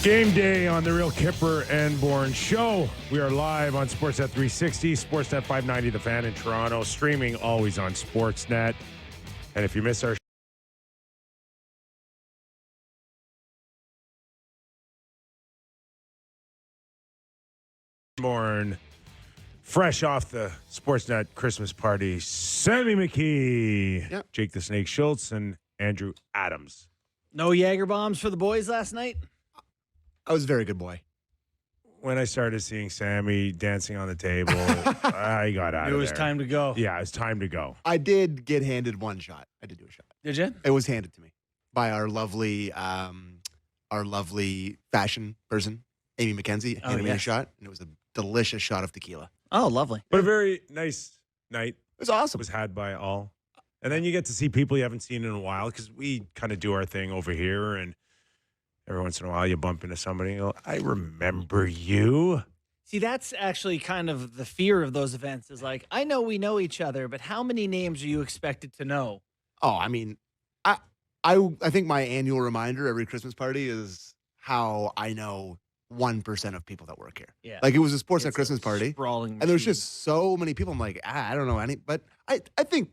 Game day on the Real Kyper and Bourne show. We are live on Sportsnet 360, Sportsnet 590, The Fan in Toronto, streaming always on Sportsnet. And if you miss our Bourne, fresh off the Sportsnet Christmas party, Sammy McKee, Yep. Jake the Snake Schultz, and Andrew Adams. No Jaeger bombs for the boys last night? I was a very good boy. When I started seeing Sammy dancing on the table, I got out of there. It was time to go. Yeah, it's time to go. I did get handed one shot. I did do a shot. Did you? It was handed to me by our lovely fashion person, Amy McKenzie, handed me a shot, and it was a delicious shot of tequila. Oh, lovely. But a very nice night. It was awesome. Was had by all. And then you get to see people you haven't seen in a while because we kind of do our thing over here, and every once in a while you bump into somebody and you go, I remember you. See, that's actually kind of the fear of those events is like, I know we know each other, but how many names are you expected to know? Oh, I mean, I think my annual reminder every Christmas party is how I know 1% of people that work here. Yeah. Like it was a Sportsnet It's Christmas a party. sprawling And there's machine. just so many people. I'm like, I don't know any, but I think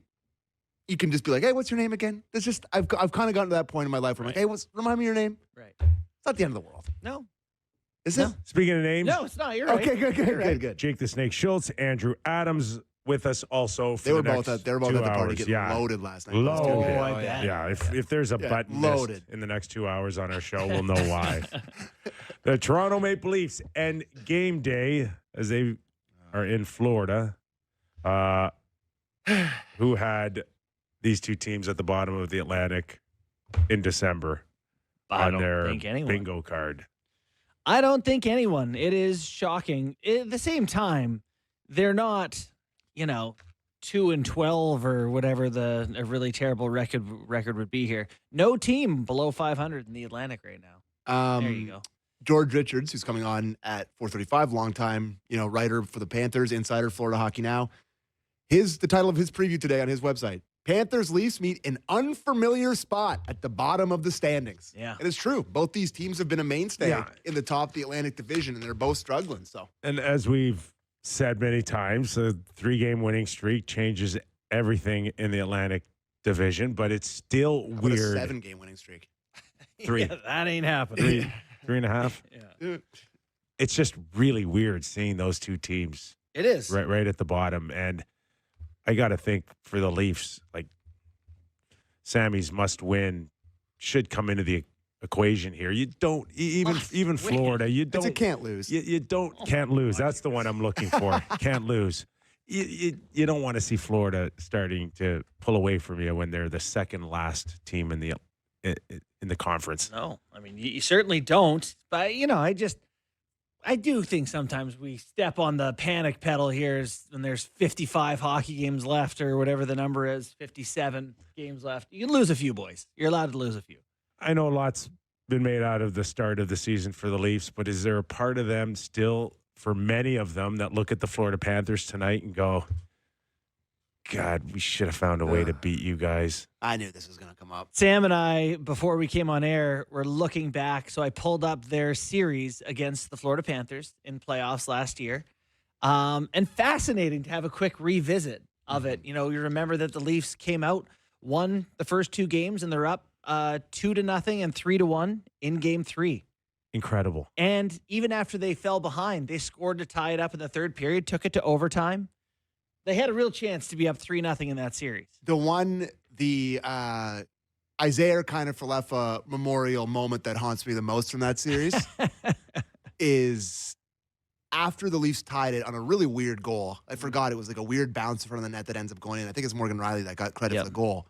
you can just be like, hey, what's your name again? There's just I've kind of gotten to that point in my life where I'm like, hey, remind me your name. Right. It's not the end of the world. No. Is No. it? Speaking of names, No, it's not. You're right. Okay, good, You're right. good. Jake the Snake Schultz, Andrew Adams with us also for They were the both next at the party 2 hours. getting loaded last night. Loaded. Oh, I bet. Yeah, if there's a button loaded. missed in the next 2 hours on our show, we'll know why. The Toronto Maple Leafs end game day as they are in Florida, who had these two teams at the bottom of the Atlantic in December I on don't their think anyone. bingo card. I don't think anyone. It is shocking. At the same time, they're not, 2-12 or whatever a really terrible record would be here. No team below 500 in the Atlantic right now. There you go. George Richards, who's coming on at 4:35, longtime, writer for the Panthers, insider Florida Hockey Now. The title of his preview today on his website: Panthers Leafs meet an unfamiliar spot at the bottom of the standings. Yeah. It is true. Both these teams have been a mainstay Yeah. in the top of the Atlantic Division, and they're both struggling. So And as we've said many times, a 3-game winning streak changes everything in the Atlantic Division, but it's still how about a weird. 7-game winning streak? 3. Yeah, that ain't happening. 3.5. Yeah. It's just really weird seeing those two teams It is. right at the bottom. And I got to think for the Leafs, like Sammy's must win should come into the equation here. You don't even Florida. You It's don't a can't lose. You can't lose. That's the one I'm looking for. Can't lose. You don't want to see Florida starting to pull away from you when they're the second last team in the conference. No, I mean, you certainly don't. But, I do think sometimes we step on the panic pedal here when there's 55 hockey games left or whatever the number is, 57 games left. You can lose a few, boys. You're allowed to lose a few. I know a lot's been made out of the start of the season for the Leafs, but is there a part of them still, for many of them, that look at the Florida Panthers tonight and go, God, we should have found a way to beat you guys? I knew this was going to come up. Sam and I, before we came on air, were looking back. So I pulled up their series against the Florida Panthers in playoffs last year. And fascinating to have a quick revisit of it. You remember that the Leafs came out, won the first 2 games, and they're up 2-0 and 3-1 in game 3. Incredible. And even after they fell behind, they scored to tie it up in the third period, took it to overtime. They had a real chance to be up 3-0 in that series. The Isaiah Kiner-Falefa memorial moment that haunts me the most from that series is after the Leafs tied it on a really weird goal. I forgot it was like a weird bounce in front of the net that ends up going in. I think it's Morgan Riley that got credit for the goal.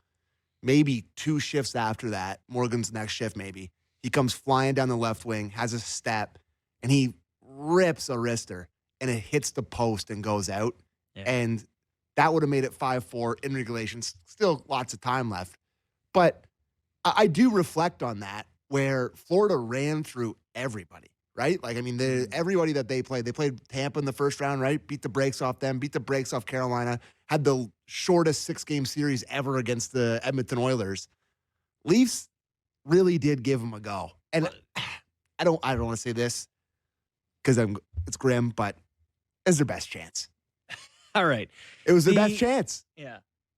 Maybe 2 shifts after that, Morgan's next shift maybe, he comes flying down the left wing, has a step, and he rips a wrister, and it hits the post and goes out. Yeah. And that would have made it 5-4 in regulation. Still lots of time left. But I do reflect on that, where Florida ran through everybody, right? Like, I mean, everybody that they played Tampa in the first round, right? Beat the brakes off them, beat the brakes off Carolina, had the shortest 6-game series ever against the Edmonton Oilers. Leafs really did give them a go. And I don't want to say this because it's grim, but it's their best chance. All right. It was their best chance. Yeah.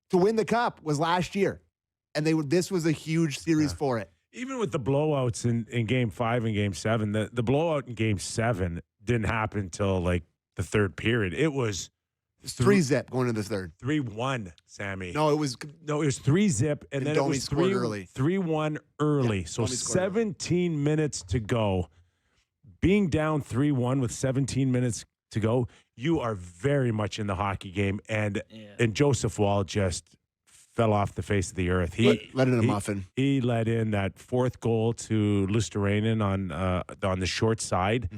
To win the cup was last year. And this was a huge series for it. Even with the blowouts in Game 5 and Game 7, the blowout in Game 7 didn't happen until like the third period. It was 3-0 going into the third. 3-1, Sammy. No, it was 3-0, and then it was scored early. 3-1 early. Yeah, so 17 minutes to go. Being down 3-1 with 17 minutes to go, you are very much in the hockey game. And Joseph Wall just fell off the face of the earth. He let in a muffin. He let in that fourth goal to Luosterainen on the short side,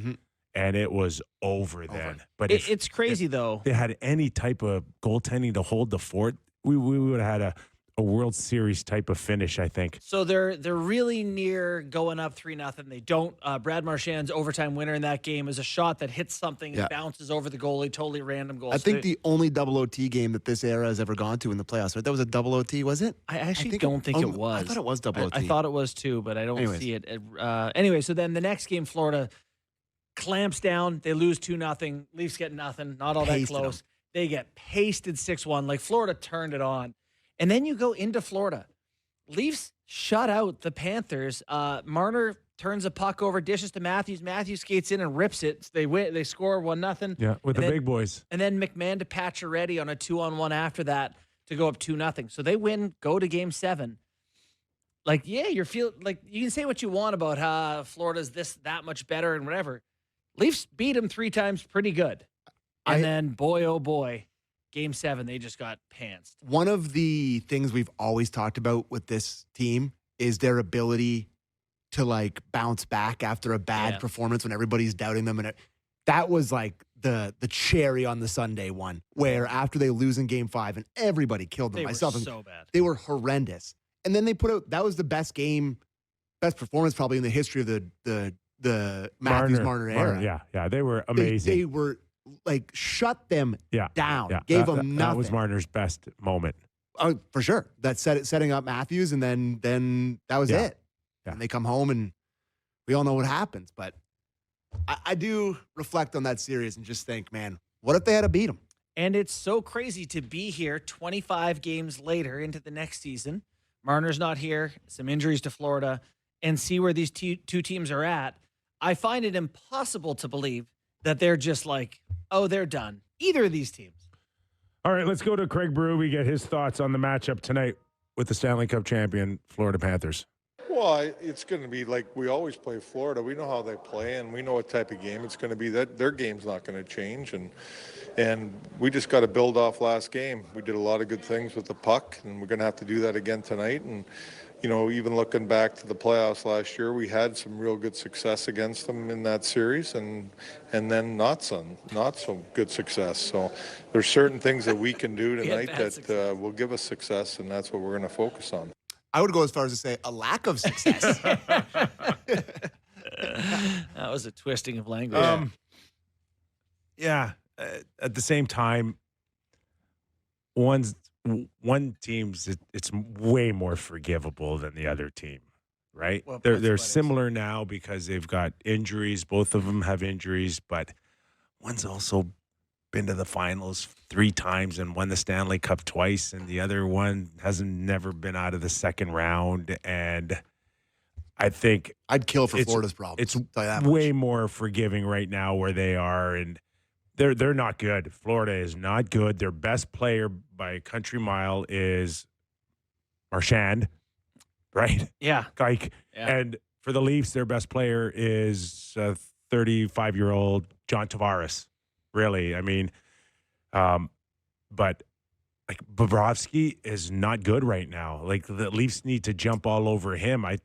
and it was over then. But it's crazy, though. If they had any type of goaltending to hold the fort, we would have had a World Series type of finish, I think. So they're really near going up 3-0. They don't. Brad Marchand's overtime winner in that game is a shot that hits something and bounces over the goalie, totally random goal. I think the only double OT game that this era has ever gone to in the playoffs, right? That was a double OT, was it? I actually don't think it was. I thought it was double OT. I thought it was too, but I don't see it. Anyway, so then the next game, Florida clamps down. They lose 2-0. Leafs get nothing. Not all that close. They get pasted 6-1. Like Florida turned it on. And then you go into Florida. Leafs shut out the Panthers. Marner turns a puck over, dishes to Matthews. Matthews skates in and rips it. They win. They score 1-0. Yeah, with the big boys. And then McMahon to Pacioretty on a 2-on-1 after that to go up 2-0. So they win, go to Game 7. Like, yeah, you can say what you want about how Florida's that much better and whatever. Leafs beat them 3 times pretty good. And then, boy, oh boy, Game 7, they just got pantsed. One of the things we've always talked about with this team is their ability to like bounce back after a bad performance when everybody's doubting them. And that was like the cherry on the Sunday one, where after they lose in Game 5 and everybody killed them, myself, so bad. They were horrendous. And then they put out, that was the best performance probably in the history of the Matthews-Marner era. Yeah, they were amazing. They were like shut them down. Yeah. Gave them nothing. That was Marner's best moment. Oh, for sure. That setting up Matthews, and then that was it. Yeah. And they come home, and we all know what happens. But I do reflect on that series and just think, man, what if they had to beat them? And it's so crazy to be here 25 games later into the next season. Marner's not here, some injuries to Florida, and see where these two teams are at. I find it impossible to believe that they're just like, oh, they're done. Either of these teams. All right, let's go to Craig Berube, get his thoughts on the matchup tonight with the Stanley Cup champion Florida Panthers. Well, it's going to be like we always play Florida. We know how they play, and we know what type of game it's going to be. That their game's not going to change, and we just got to build off last game. We did a lot of good things with the puck, and we're going to have to do that again tonight. And you know, even looking back to the playoffs last year, we had some real good success against them in that series, and then not so good success. So there's certain things that we can do tonight that will give us success, and that's what we're going to focus on. I would go as far as to say a lack of success. That was a twisting of language. At the same time, one team's it's way more forgivable than the other team, right? Well, they're similar now because they've got injuries. Both of them have injuries, but one's also been to the finals 3 times and won the Stanley Cup twice, and the other one hasn't never been out of the second round. And I think I'd kill for Florida's problem. It's way more forgiving right now where they are, and they're not good. Florida is not good. Their best player by a country mile is Marchand, right? Yeah. Like, and for the Leafs, their best player is 35-year-old John Tavares. Really, I mean, but like Bobrovsky is not good right now. Like the Leafs need to jump all over him. I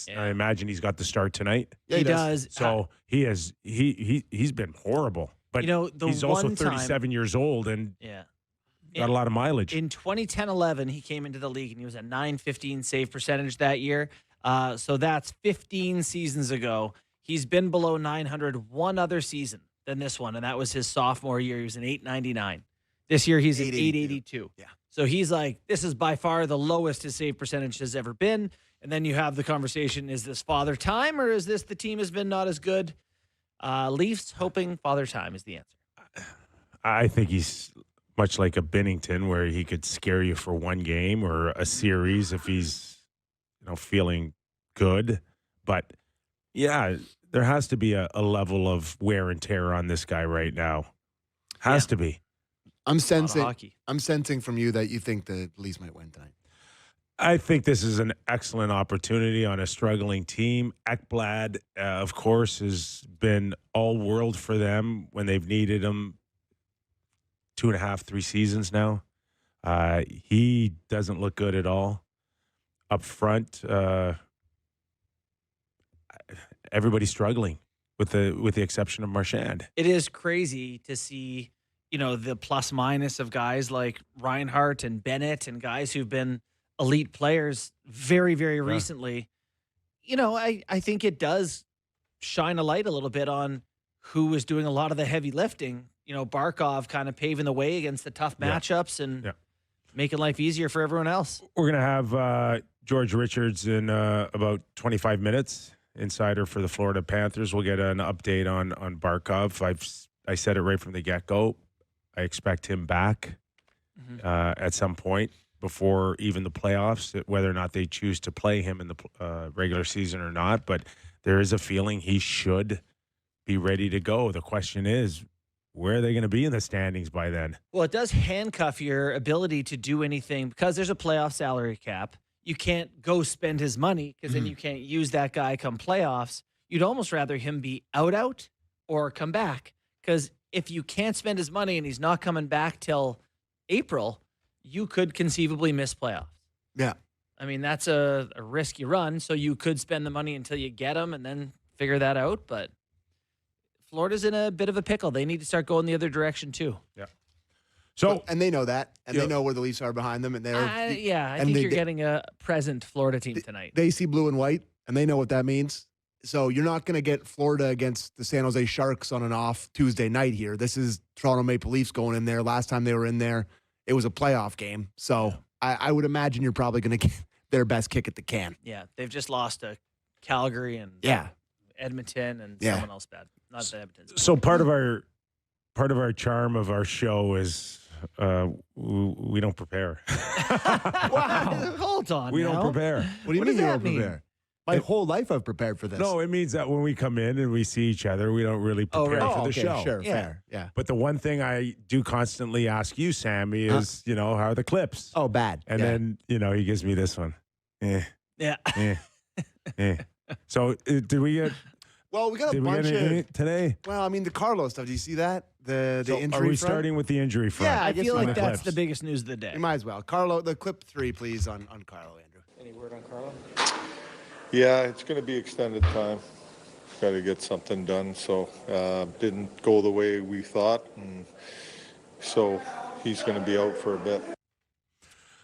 imagine he's got the start tonight. Yeah, he does. So he's been horrible. But you know, he's also 37 years old and got a lot of mileage. In 2010-11, he came into the league and he was a .915 save percentage that year. So that's 15 seasons ago. He's been below 900 one other season than this one, and that was his sophomore year. He was an .899. This year he's an .882. Yeah. So he's like, this is by far the lowest his save percentage has ever been. And then you have the conversation, is this father time or is this the team has been not as good? Leafs hoping father time is the answer. I think he's much like a Binnington, where he could scare you for one game or a series if he's, feeling good. But yeah, there has to be a level of wear and tear on this guy right now. Has to be. I'm It's a lot of sensing. hockey. I'm sensing from you that you think the Leafs might win tonight. I think this is an excellent opportunity on a struggling team. Ekblad, of course, has been all world for them when they've needed him 2.5, 3 seasons now. He doesn't look good at all. Up front, everybody's struggling with the exception of Marchand. It is crazy to see, the plus minus of guys like Reinhart and Bennett and guys who've been elite players very, very recently. I think it does shine a light a little bit on who was doing a lot of the heavy lifting. Barkov kind of paving the way against the tough matchups and making life easier for everyone else. We're going to have George Richards in about 25 minutes, insider for the Florida Panthers. We'll get an update on Barkov. I said it right from the get-go. I expect him back at some point before even the playoffs, whether or not they choose to play him in the regular season or not. But there is a feeling he should be ready to go. The question is, where are they going to be in the standings by then? Well, it does handcuff your ability to do anything because there's a playoff salary cap. You can't go spend his money because then you can't use that guy come playoffs. You'd almost rather him be out or come back, because if you can't spend his money and he's not coming back till April, you could conceivably miss playoffs. Yeah. I mean, that's a risk you run. So you could spend the money until you get him and then figure that out. But Florida's in a bit of a pickle. They need to start going the other direction too. Yeah. So And they know that, and they know where the Leafs are behind them, and they're I and think they- you're getting a present Florida team tonight. they see blue and white, and they know what that means. So you're not going to get Florida against the San Jose Sharks on an off Tuesday night here. This is Toronto Maple Leafs going in there. Last time they were in there, it was a playoff game. So I would imagine you're probably going to get their best kick at the can. Yeah, they've just lost to Calgary and Edmonton and someone else bad. Not the Edmonton. So part of our charm of our show is we don't prepare. Wow, hold on. We now. don't prepare. What do you What mean does you that don't mean? prepare? My whole life I've prepared for this. No, it means that when we come in and we see each other, we don't really prepare right. for the okay, show. Sure, Yeah. fair. Yeah. But the one thing I do constantly ask you, Sammy, is, how are the clips? Oh, bad. And then, he gives me this one. Yeah. So did we get Well, we got a did we bunch get of. anything today? Well, I mean, the Carlos stuff. Do you see that? The So injury. are we front? starting with the injury front? Yeah, I guess feel we like might. that's Clips. the biggest news of the day. You might as well. Carlo, the clip 3, please, on Carlo, Andrew. Any word on Carlo? Yeah, it's going to be extended time. Got to get something done. So didn't go the way we thought, and so he's going to be out for a bit.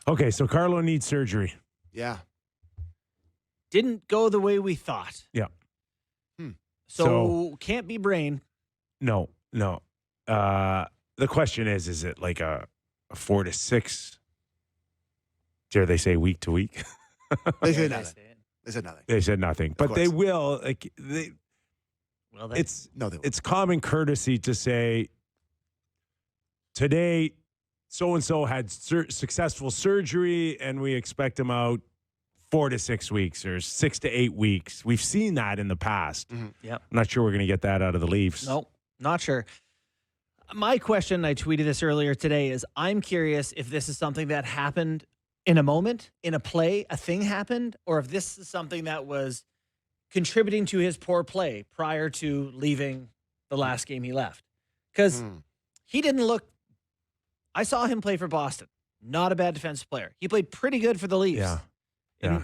Okay, so Carlo needs surgery. Yeah. Didn't go the way we thought. Yeah. So can't be brain. No. The question is it like a 4 to 6? Dare they say week to week? They said Dare nothing. say it? They said nothing. They said nothing, but they course. will. Well, It's No, they won't. it's common courtesy to say today so and so had successful surgery, and we expect him out 4 to 6 weeks or 6 to 8 weeks. We've seen that in the past. Yep. I'm not sure we're going to get that out of the Leafs. Nope, not sure. My question, I tweeted this earlier today, is I'm curious if this is something that happened in a moment, in a play, a thing happened, or if this is something that was contributing to his poor play prior to leaving the last game he left. Because he didn't look, I saw him play for Boston. Not a bad defensive player. He played pretty good for the Leafs. Yeah.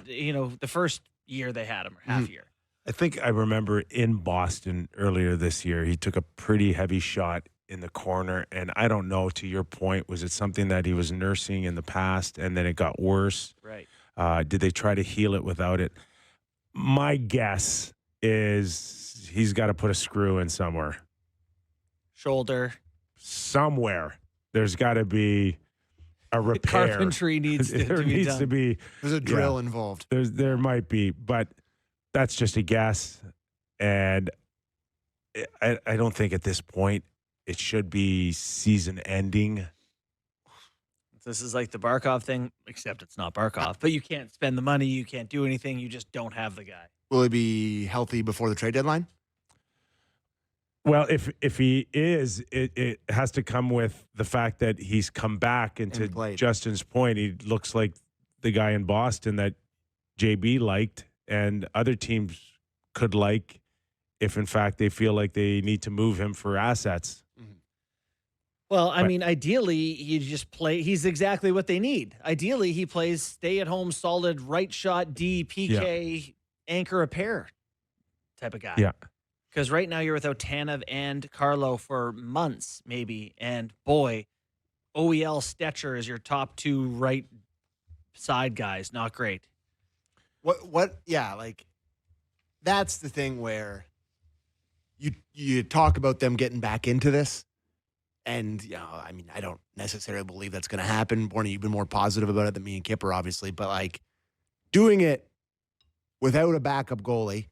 In, the first year they had him, or half year. I think I remember in Boston earlier this year, he took a pretty heavy shot in the corner. And I don't know, to your point, was it something that he was nursing in the past and then it got worse? Right. Did they try to heal it without it? My guess is he's got to put a screw in somewhere. Shoulder. Somewhere. There's got to be a repair. Carpentry needs to, there to be needs done. to be. There's a drill involved. There might be, but that's just a guess. And I don't think at this point it should be season ending. This is like the Barkov thing, except it's not Barkov. But you can't spend the money. You can't do anything. You just don't have the guy. Will he be healthy before the trade deadline? Well, if he is, it has to come with the fact that he's come back. And to played. Justin's point, he looks like the guy in Boston that JB liked and other teams could like if, in fact, they feel like they need to move him for assets. Well, I mean, ideally, you just play. He's exactly what they need. Ideally, he plays stay-at-home, solid, right shot, D, PK, anchor a pair type of guy. Yeah. Because right now you're without Tanev and Carlo for months, maybe. And boy, OEL Stetcher is your top two right side guys. Not great. Yeah, like that's the thing where you talk about them getting back into this. And, I mean, I don't necessarily believe that's going to happen. Bourne, you've been more positive about it than me and Kyper, obviously. But, like, doing it without a backup goalie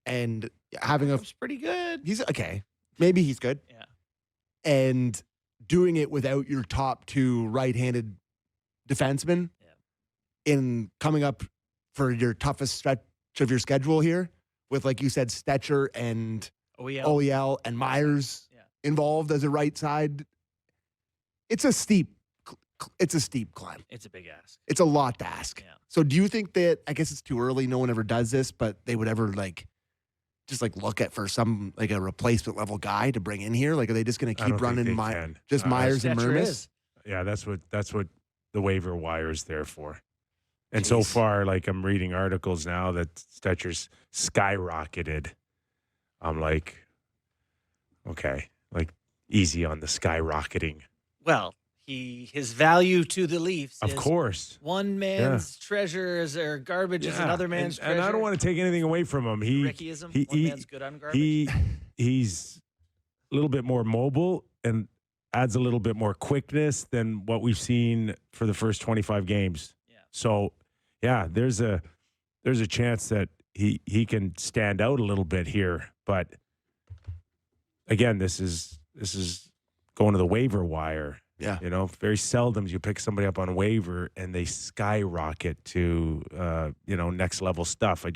and having It's pretty good. he's okay. Maybe he's good. Yeah. And doing it without your top two right-handed defensemen in coming up for your toughest stretch of your schedule here with, like you said, Stetcher and OEL and Myers involved as a right side. It's a steep climb. It's a big ask. It's a lot to ask. Yeah. So do you think that, I guess it's too early, no one ever does this, but they would ever just look at for some a replacement level guy to bring in here? Like, are they just going to keep running Myers and Stetcher Mermis? is. Yeah, that's what the waiver wire is there for. And so far, I'm reading articles now that Stetcher's skyrocketed. I'm like, okay, easy on the skyrocketing. Well, his value to the Leafs Of is course. one man's treasure or garbage is another man's treasure. And I don't want to take anything away from him. Rickyism, one man's good on garbage. He's a little bit more mobile and adds a little bit more quickness than what we've seen for the first 25 games. Yeah. So, yeah, there's a chance that he can stand out a little bit here, but again, this is going to the waiver wire. Yeah. Very seldom you pick somebody up on a waiver and they skyrocket to next level stuff. I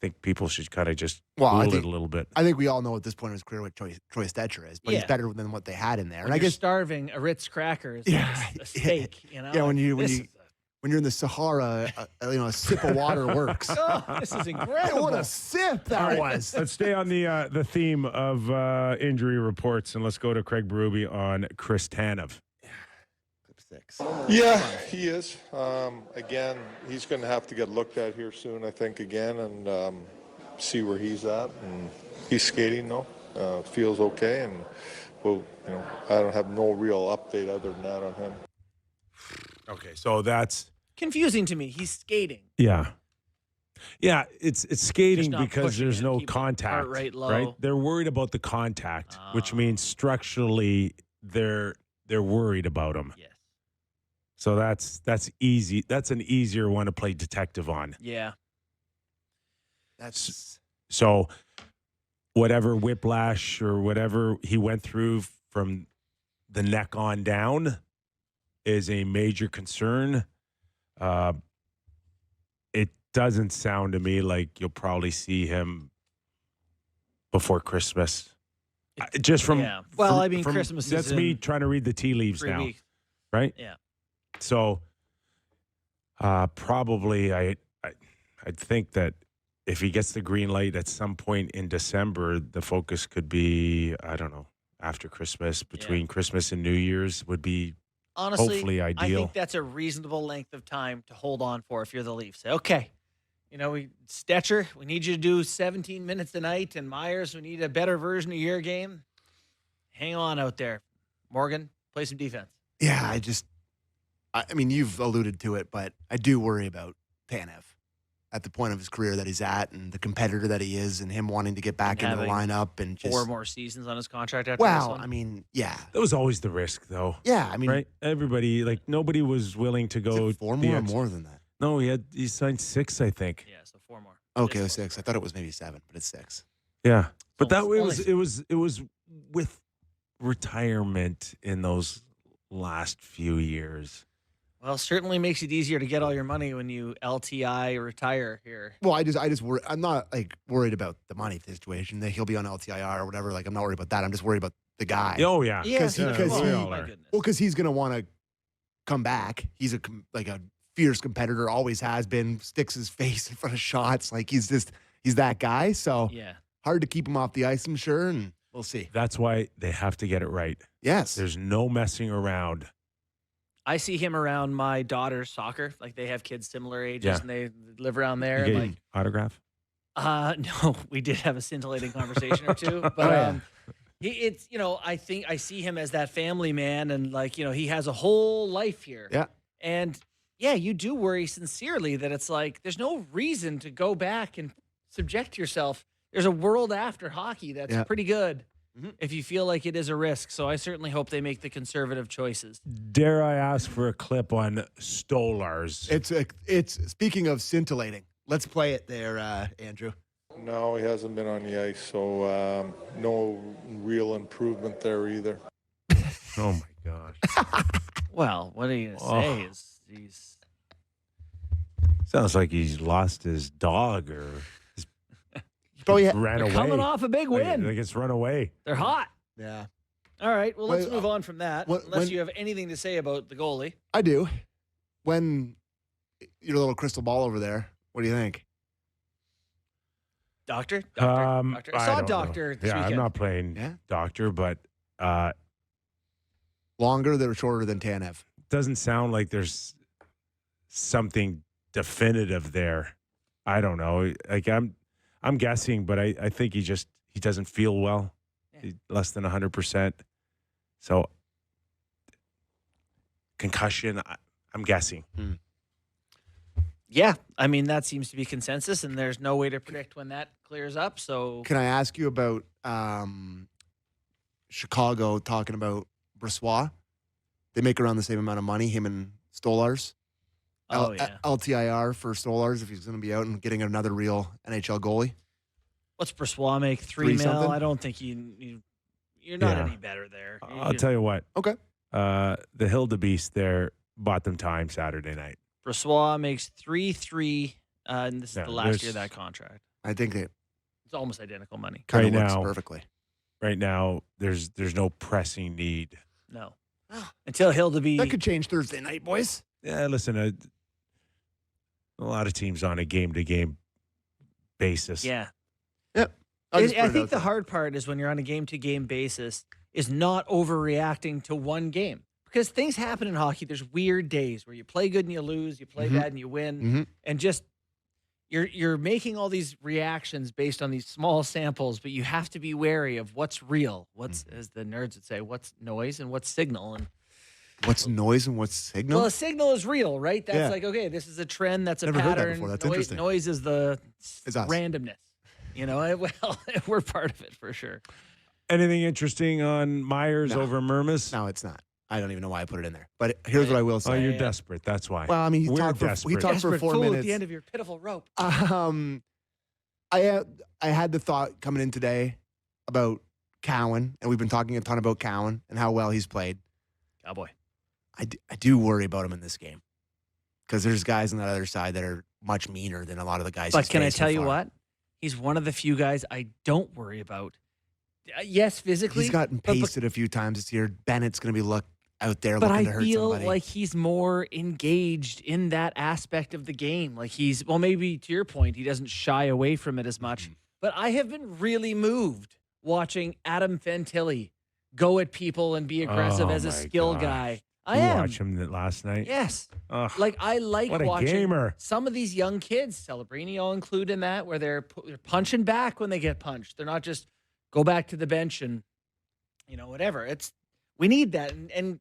think people should kind of just cool it a little bit. I think we all know at this point it's clear what Troy Stetcher is, but he's better than what they had in there. When you're starving, a Ritz cracker is a steak. Yeah, when you're in the Sahara, a sip of water works. Oh, this is incredible. What a sip that was. Let's stay on the theme of injury reports, and let's go to Craig Berube on Chris Tanev. Clip 6. Yeah, he is. Again, he's going to have to get looked at here soon, I think, again, and see where he's at. And he's skating, though. Feels okay, and I don't have no real update other than that on him. Okay, so that's confusing to me. He's skating. Yeah, it's skating because pushing there's it, no keep the contact. heart rate low. Right? They're worried about the contact, which means structurally they're worried about him. Yes. So that's easy. That's an easier one to play detective on. Yeah. So whatever whiplash or whatever he went through from the neck on down is a major concern. It doesn't sound to me like you'll probably see him before Christmas. Just from Christmas is that's me trying to read the tea leaves 3 now, weeks. right? Yeah. So probably I'd think that if he gets the green light at some point in December, the focus could be, I don't know, after Christmas, between Christmas and New Year's would be honestly hopefully ideal. I think that's a reasonable length of time to hold on for if you're the Leafs. Say, okay, Stetcher, we need you to do 17 minutes tonight, and Myers, we need a better version of your game. Hang on out there. Morgan, play some defense. Yeah, I mean, you've alluded to it, but I do worry about Tanev. at the point of his career that he's at and the competitor that he is and him wanting to get back into the having lineup and just 4 more seasons on his contract after this well, one. I mean, yeah. That was always the risk, though. Yeah, I mean, Right? Everybody, like, nobody was willing to is go. it 4 more or more than that? No, he signed 6, I think. Yeah, so 4 more. Okay, it was This 6. I thought it was maybe 7, but it's 6. Yeah. But that Almost- it was with retirement in those last few years. Well, certainly makes it easier to get all your money when you LTI retire here. Well, I just worry. I'm not like worried about the money situation that he'll be on LTIR or whatever. Like, I'm not worried about that. I'm just worried about the guy. Oh, yeah. Because he- well, my goodness. Well, because he's gonna want to come back. He's a fierce competitor. Always has been. Sticks his face in front of shots. Like he's that guy. So Yeah. hard to keep him off the ice, I'm sure. And we'll see. That's why they have to get it right. Yes. There's no messing around. I see him around my daughter's soccer. Like they have kids similar ages Yeah. and they live around there. You And get like, an autograph? no, we did have a scintillating conversation or two, but yeah. it's I think I see him as that family man, and like he has a whole life here. Yeah. And yeah, you do worry sincerely that it's like there's no reason to go back and subject yourself. There's a world after hockey that's Yeah. pretty good. Mhm. If you feel like it is a risk. So I certainly hope they make the conservative choices. Dare I ask for a clip on Stolars? It's speaking of scintillating. Let's play it there, Andrew. No, he hasn't been on the ice, so no real improvement there either. Oh, my gosh. Well, what are you going to Oh. say? He's Sounds like he's lost his dog or Probably ran they're away. coming off a big win. Like it's run away. They're hot. yeah. All right. Well, let's Wait, move on from that. when- Unless when- you have anything to say about the goalie. I do. When your little crystal ball over there, what do you think? Doctor? I I saw don't know. Doctor this Yeah, weekend. I'm not playing Yeah. doctor, but Longer or shorter than Tanev? doesn't sound like there's something definitive there. I don't know. Like I'm guessing, but I think he doesn't feel well. Yeah. He's less than 100%. So concussion, I'm guessing. Yeah. I mean, that seems to be consensus, and there's no way to predict when that clears up. So, Can I ask you about Chicago talking about Brossoit? They make around the same amount of money, him and Stolars. oh, yeah. LTIR for Stolars if he's going to be out and getting another real NHL goalie. What's Brossoit make? 3 Three mil? something? I don't think you're not Yeah. any better there. I'll tell you what. Okay. The Hildebeest there bought them time Saturday night. Brossoit makes 3-3, and this is Yeah, the last year of there's- that contract. I think it It's almost identical money. kind of Right works now- perfectly. Right now, there's no pressing need. No. Until Hildebeest. That could change Thursday night, boys. Yeah, listen, a lot of teams on a game-to-game basis. Yeah. I'll just put I it think out the there. hard part is when you're on a game-to-game basis is not overreacting to one game. Because things happen in hockey. There's weird days where you play good and you lose, you play Mhm. bad and you win, Mhm. and just you're making all these reactions based on these small samples, but you have to be wary of what's real, what's as the nerds would say, what's noise and what's signal. And What's noise and what's signal? well, a signal is real, right? That's Yeah. like, okay, this is a trend, that's a Never heard that pattern. before. That's noise, interesting. noise is the It's us. randomness. Well, we're part of it for sure. Anything interesting on Myers No. over Murmis? No, it's not. I don't even know why I put it in there. But here's what I will Oh, say. you're Yeah. desperate. That's why. Well, I mean, he We're talked for desperate. 4 Fool minutes. at the end of your pitiful rope. I had the thought coming in today about Cowan, and we've been talking a ton about Cowan and how well he's played. Cowboy. I do worry about him in this game because there's guys on that other side that are much meaner than a lot of the guys. But he's can I faced so tell you far. what? He's one of the few guys I don't worry about. Yes, physically. He's gotten but- pasted a few times this year. Bennett's going to be out there But looking I to hurt feel somebody. like he's more engaged in that aspect of the game. Like maybe to your point, he doesn't shy away from it as much. Mm-hmm. But I have been really moved watching Adam Fantilli go at people and be aggressive Oh as a my skill gosh. guy. You I am. watch him last night. Yes. Ugh, Like I like what a watching gamer. some of these young kids, Celebrini I'll include in that, where they're punching back when they get punched. They're not just go back to the bench and whatever. We need that, and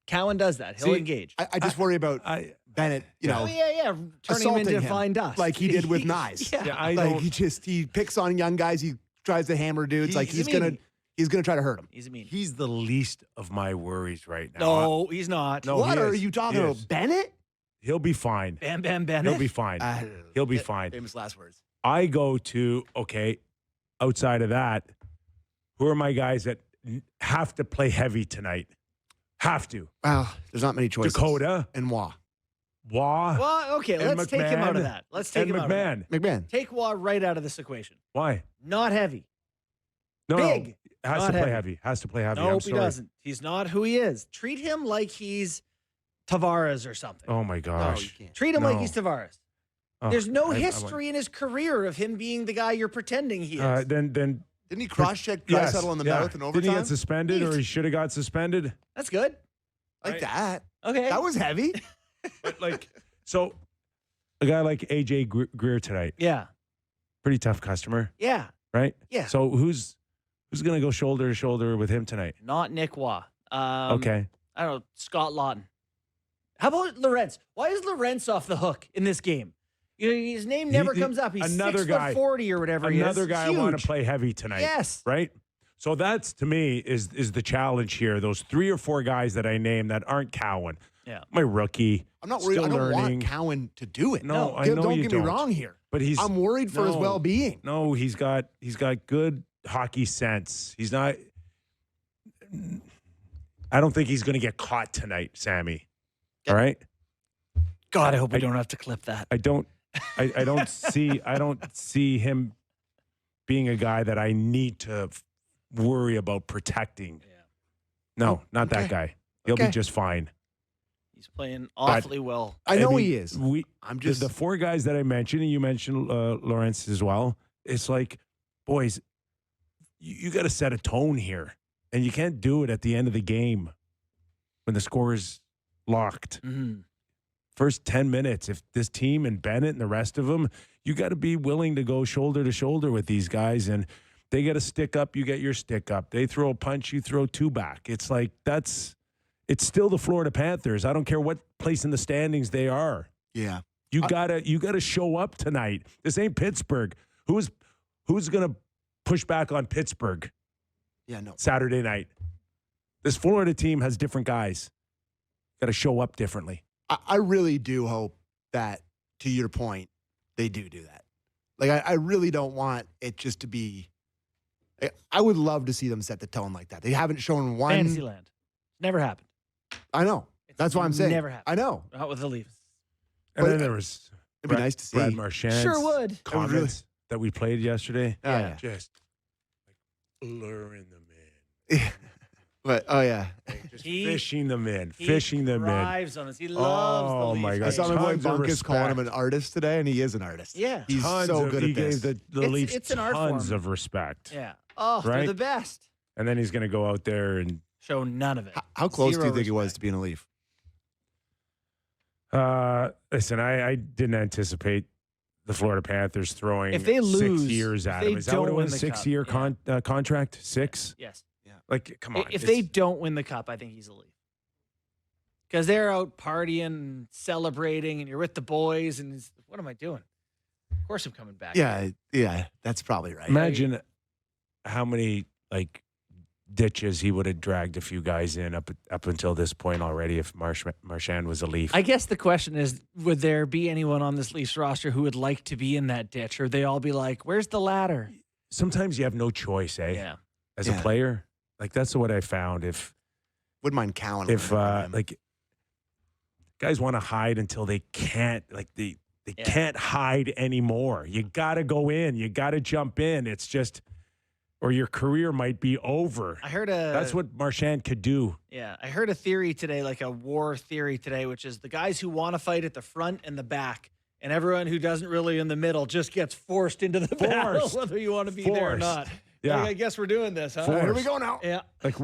Cowan does that. He'll See, engage. I just worry about Bennett, you know, Oh, yeah. Turning him assaulting into him fine dust. like he did with Nyes. Yeah. I Like don't. he picks on young guys. He tries to hammer dudes. Like He's he's a gonna meanie. try to hurt him. He's a mean. He's the least of my worries right now. No, he's not. No, What he are is. you talking He about, is. Bennett? He'll be fine. Bam Bennett. He'll be fine. He'll be fine. Famous last words. I go to, okay, outside of that, who are my guys that have to play heavy tonight? Have to. Well, there's not many choices. Dakota, and Waugh. Waugh, Well, okay, and let's take him out of McMahon, that. Let's take and him out of that. McMahon. McMahon. Take Waugh right out of this equation. Why? Not heavy. No, Big, no. Has not to play heavy. heavy. Has to play heavy. I'm Nope, he sorry. doesn't. He's not who he is. Treat him like he's Tavares or something. Oh my No, gosh. you can't. Treat him like no. he's Tavares. Oh, There's no I- I history in his career of him being the guy you're pretending he is. Then Didn't he cross-check yes, Draisaitl in the yeah. mouth in Did overtime? he get suspended, or he should have got suspended? That's good. like Right. that. Okay. That was heavy. But like, so a guy like AJ Greer tonight, yeah. pretty tough customer, Yeah. right? Yeah. So who's going to go shoulder to shoulder with him tonight? Not Nick Waugh. Okay. I don't know. Scott Lawton. How about Lorenz? Why is Lorenz off the hook in this game? You know, his name never comes up. He's another 6'40" or whatever he is. Another guy I Huge. want to play heavy tonight. Yes. Right? So that's, to me, is the challenge here. Those 3 or 4 guys that I named that aren't Cowan. Yeah. My rookie. I'm not worried. Still I don't learning. want Cowan to do it. No, I know don't you get don't. me wrong here. But I'm worried for his no. well-being. No, he's got good hockey sense. He's not. I don't think he's going to get caught tonight, Sammy. All right. God, I hope we don't have to clip that. I don't see him being a guy that I need to worry about protecting. Yeah. No, not okay. that guy. He'll Okay. be just fine. He's playing awfully well. I know mean, he is. I'm just the 4 guys that I mentioned, and you mentioned Lawrence as well. It's like, boys, you got to set a tone here, and you can't do it at the end of the game when the score is locked. Mhm. First 10 minutes, if this team and Bennett and the rest of them, you got to be willing to go shoulder to shoulder with these guys, and they get a stick up, you get your stick up. They throw a punch, you throw 2 back. It's like it's still the Florida Panthers. I don't care what place in the standings they are. yeah. You gotta show up tonight. This ain't Pittsburgh. Who's gonna push back on Pittsburgh Yeah, no. Saturday night? This Florida team has different guys. Got to show up differently. I really do hope that, to your point, they do that. Like, I really don't want it just to be. I would love to see them set the tone like that. They haven't shown one. Fantasyland. Never happened. I know. That's why I'm saying. Never happened. I know. Not with the Leafs. And But then there was It'd be nice to see. Brad Marchand. Sure would. Comments that we played yesterday. Oh, yeah. Just like luring them in. But yeah, Just He- fishing them in. He Fishing them in. thrives on us. He loves Oh, the Leafs. my I God. saw my boy Tons of Bunkus calling him an respect. artist today, and he is an artist. Yeah. He's Tons so of- good he at this. gave the It's- Leafs it's an art tons form. of respect. Yeah. Oh, they're Right? the best. And then he's going to go out there and Show none of it. How close do Zero you think it was respect. to being a Leaf? listen. I didn't anticipate the Florida Panthers throwing If they lose, 6 years if at they him. Is that what it don't win was? the 6-year cup, contract? 6? Yes. Like, come on. If it's- they don't win the cup, I think he's a Leaf. Because they're out partying and celebrating, and you're with the boys, and it's, what am I doing? Of course I'm coming back. Yeah, that's probably right. imagine how many like ditches he would have dragged a few guys in up until this point already if Marchand was a Leaf. I guess the question is, would there be anyone on this Leafs roster who would like to be in that ditch, or they all be like, "Where's the ladder?" Sometimes you have no choice, eh? Yeah. As a Yeah. player, like that's what I found. Wouldn't mind Cowan. If over him. like guys want to hide until they can't, like they Yeah. can't hide anymore. You got to go in. You got to jump in. It's just, or your career might be over. I heard That's what Marchand could do. Yeah, I heard a theory today, like a war theory today, which is the guys who want to fight at the front and the back, and everyone who doesn't really in the middle just gets forced into the battle, Forced. whether you want to be there or Forced. not. Yeah. Like, I guess we're doing this, huh? Forced. Where do we go now? Yeah. Like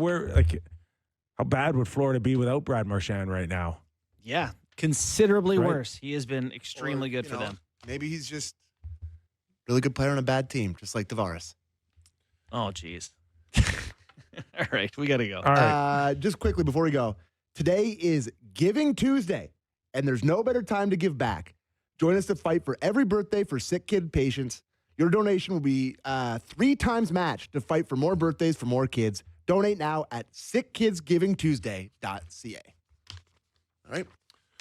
how bad would Florida be without Brad Marchand right now? Yeah, considerably Right. worse. He has been extremely Or, good you for know, them. Maybe he's just a really good player on a bad team, just like Tavares. Oh, geez. All right, we got to go. All right. Just quickly before we go, Today is Giving Tuesday, and there's no better time to give back. Join us to fight for every birthday for sick kid patients. Your donation will be 3 times matched to fight for more birthdays for more kids. Donate now at sickkidsgivingtuesday.ca. All right.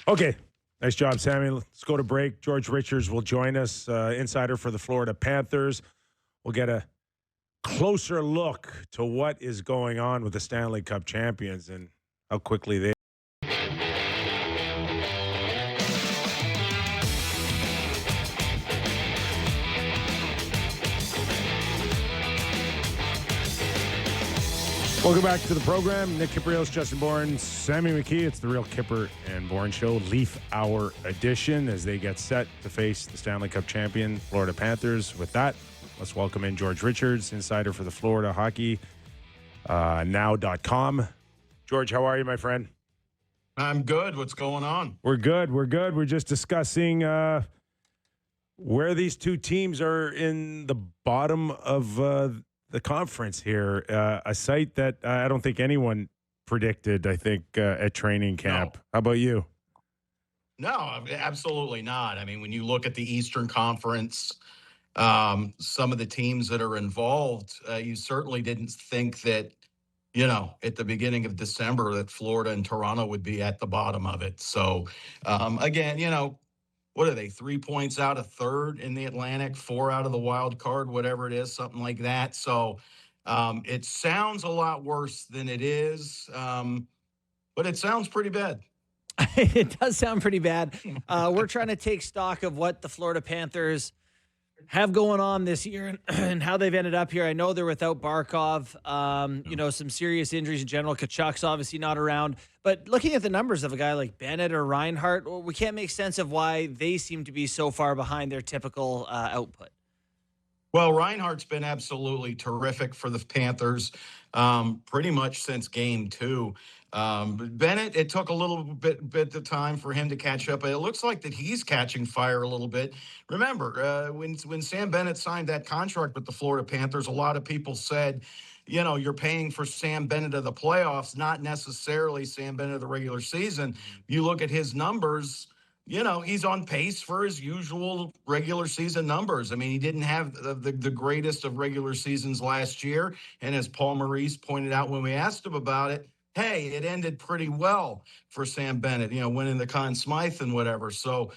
Okay. Nice job, Sammy. Let's go to break. George Richards will join us, insider for the Florida Panthers. We'll get a closer look to what is going on with the Stanley Cup champions and how quickly they. Welcome back to the program. Nick Kypreos, Justin Bourne, Sammy McKee. It's the Real Kyper and Bourne Show, Leaf Hour edition, as they get set to face the Stanley Cup champion, Florida Panthers. With that, let's welcome in George Richards, insider for the Florida Hockey Now.com. George, how are you, my friend? I'm good. What's going on? We're good. We're just discussing where these two teams are in the bottom of the conference here, a site that I don't think anyone predicted, I think, at training camp. No. How about you? No, absolutely not. I mean, when you look at the Eastern Conference, some of the teams that are involved, you certainly didn't think that, at the beginning of December that Florida and Toronto would be at the bottom of it. So, again, what are they, 3 points out of third in the Atlantic, 4 out of the wild card, whatever it is, something like that. So it sounds a lot worse than it is, but it sounds pretty bad. It does sound pretty bad. We're trying to take stock of what the Florida Panthers have going on this year and how they've ended up here. I know they're without Barkov, some serious injuries in general. Kachuk's obviously not around. But looking at the numbers of a guy like Bennett or Reinhart, we can't make sense of why they seem to be so far behind their typical output. Well, Reinhart's been absolutely terrific for the Panthers pretty much since game 2. Bennett, it took a little bit of time for him to catch up. It looks like that he's catching fire a little bit. Remember, when Sam Bennett signed that contract with the Florida Panthers, a lot of people said, you're paying for Sam Bennett of the playoffs, not necessarily Sam Bennett of the regular season. You look at his numbers, he's on pace for his usual regular season numbers. I mean, he didn't have the greatest of regular seasons last year. And as Paul Maurice pointed out when we asked him about it, hey, it ended pretty well for Sam Bennett, winning the Conn Smythe and whatever. So,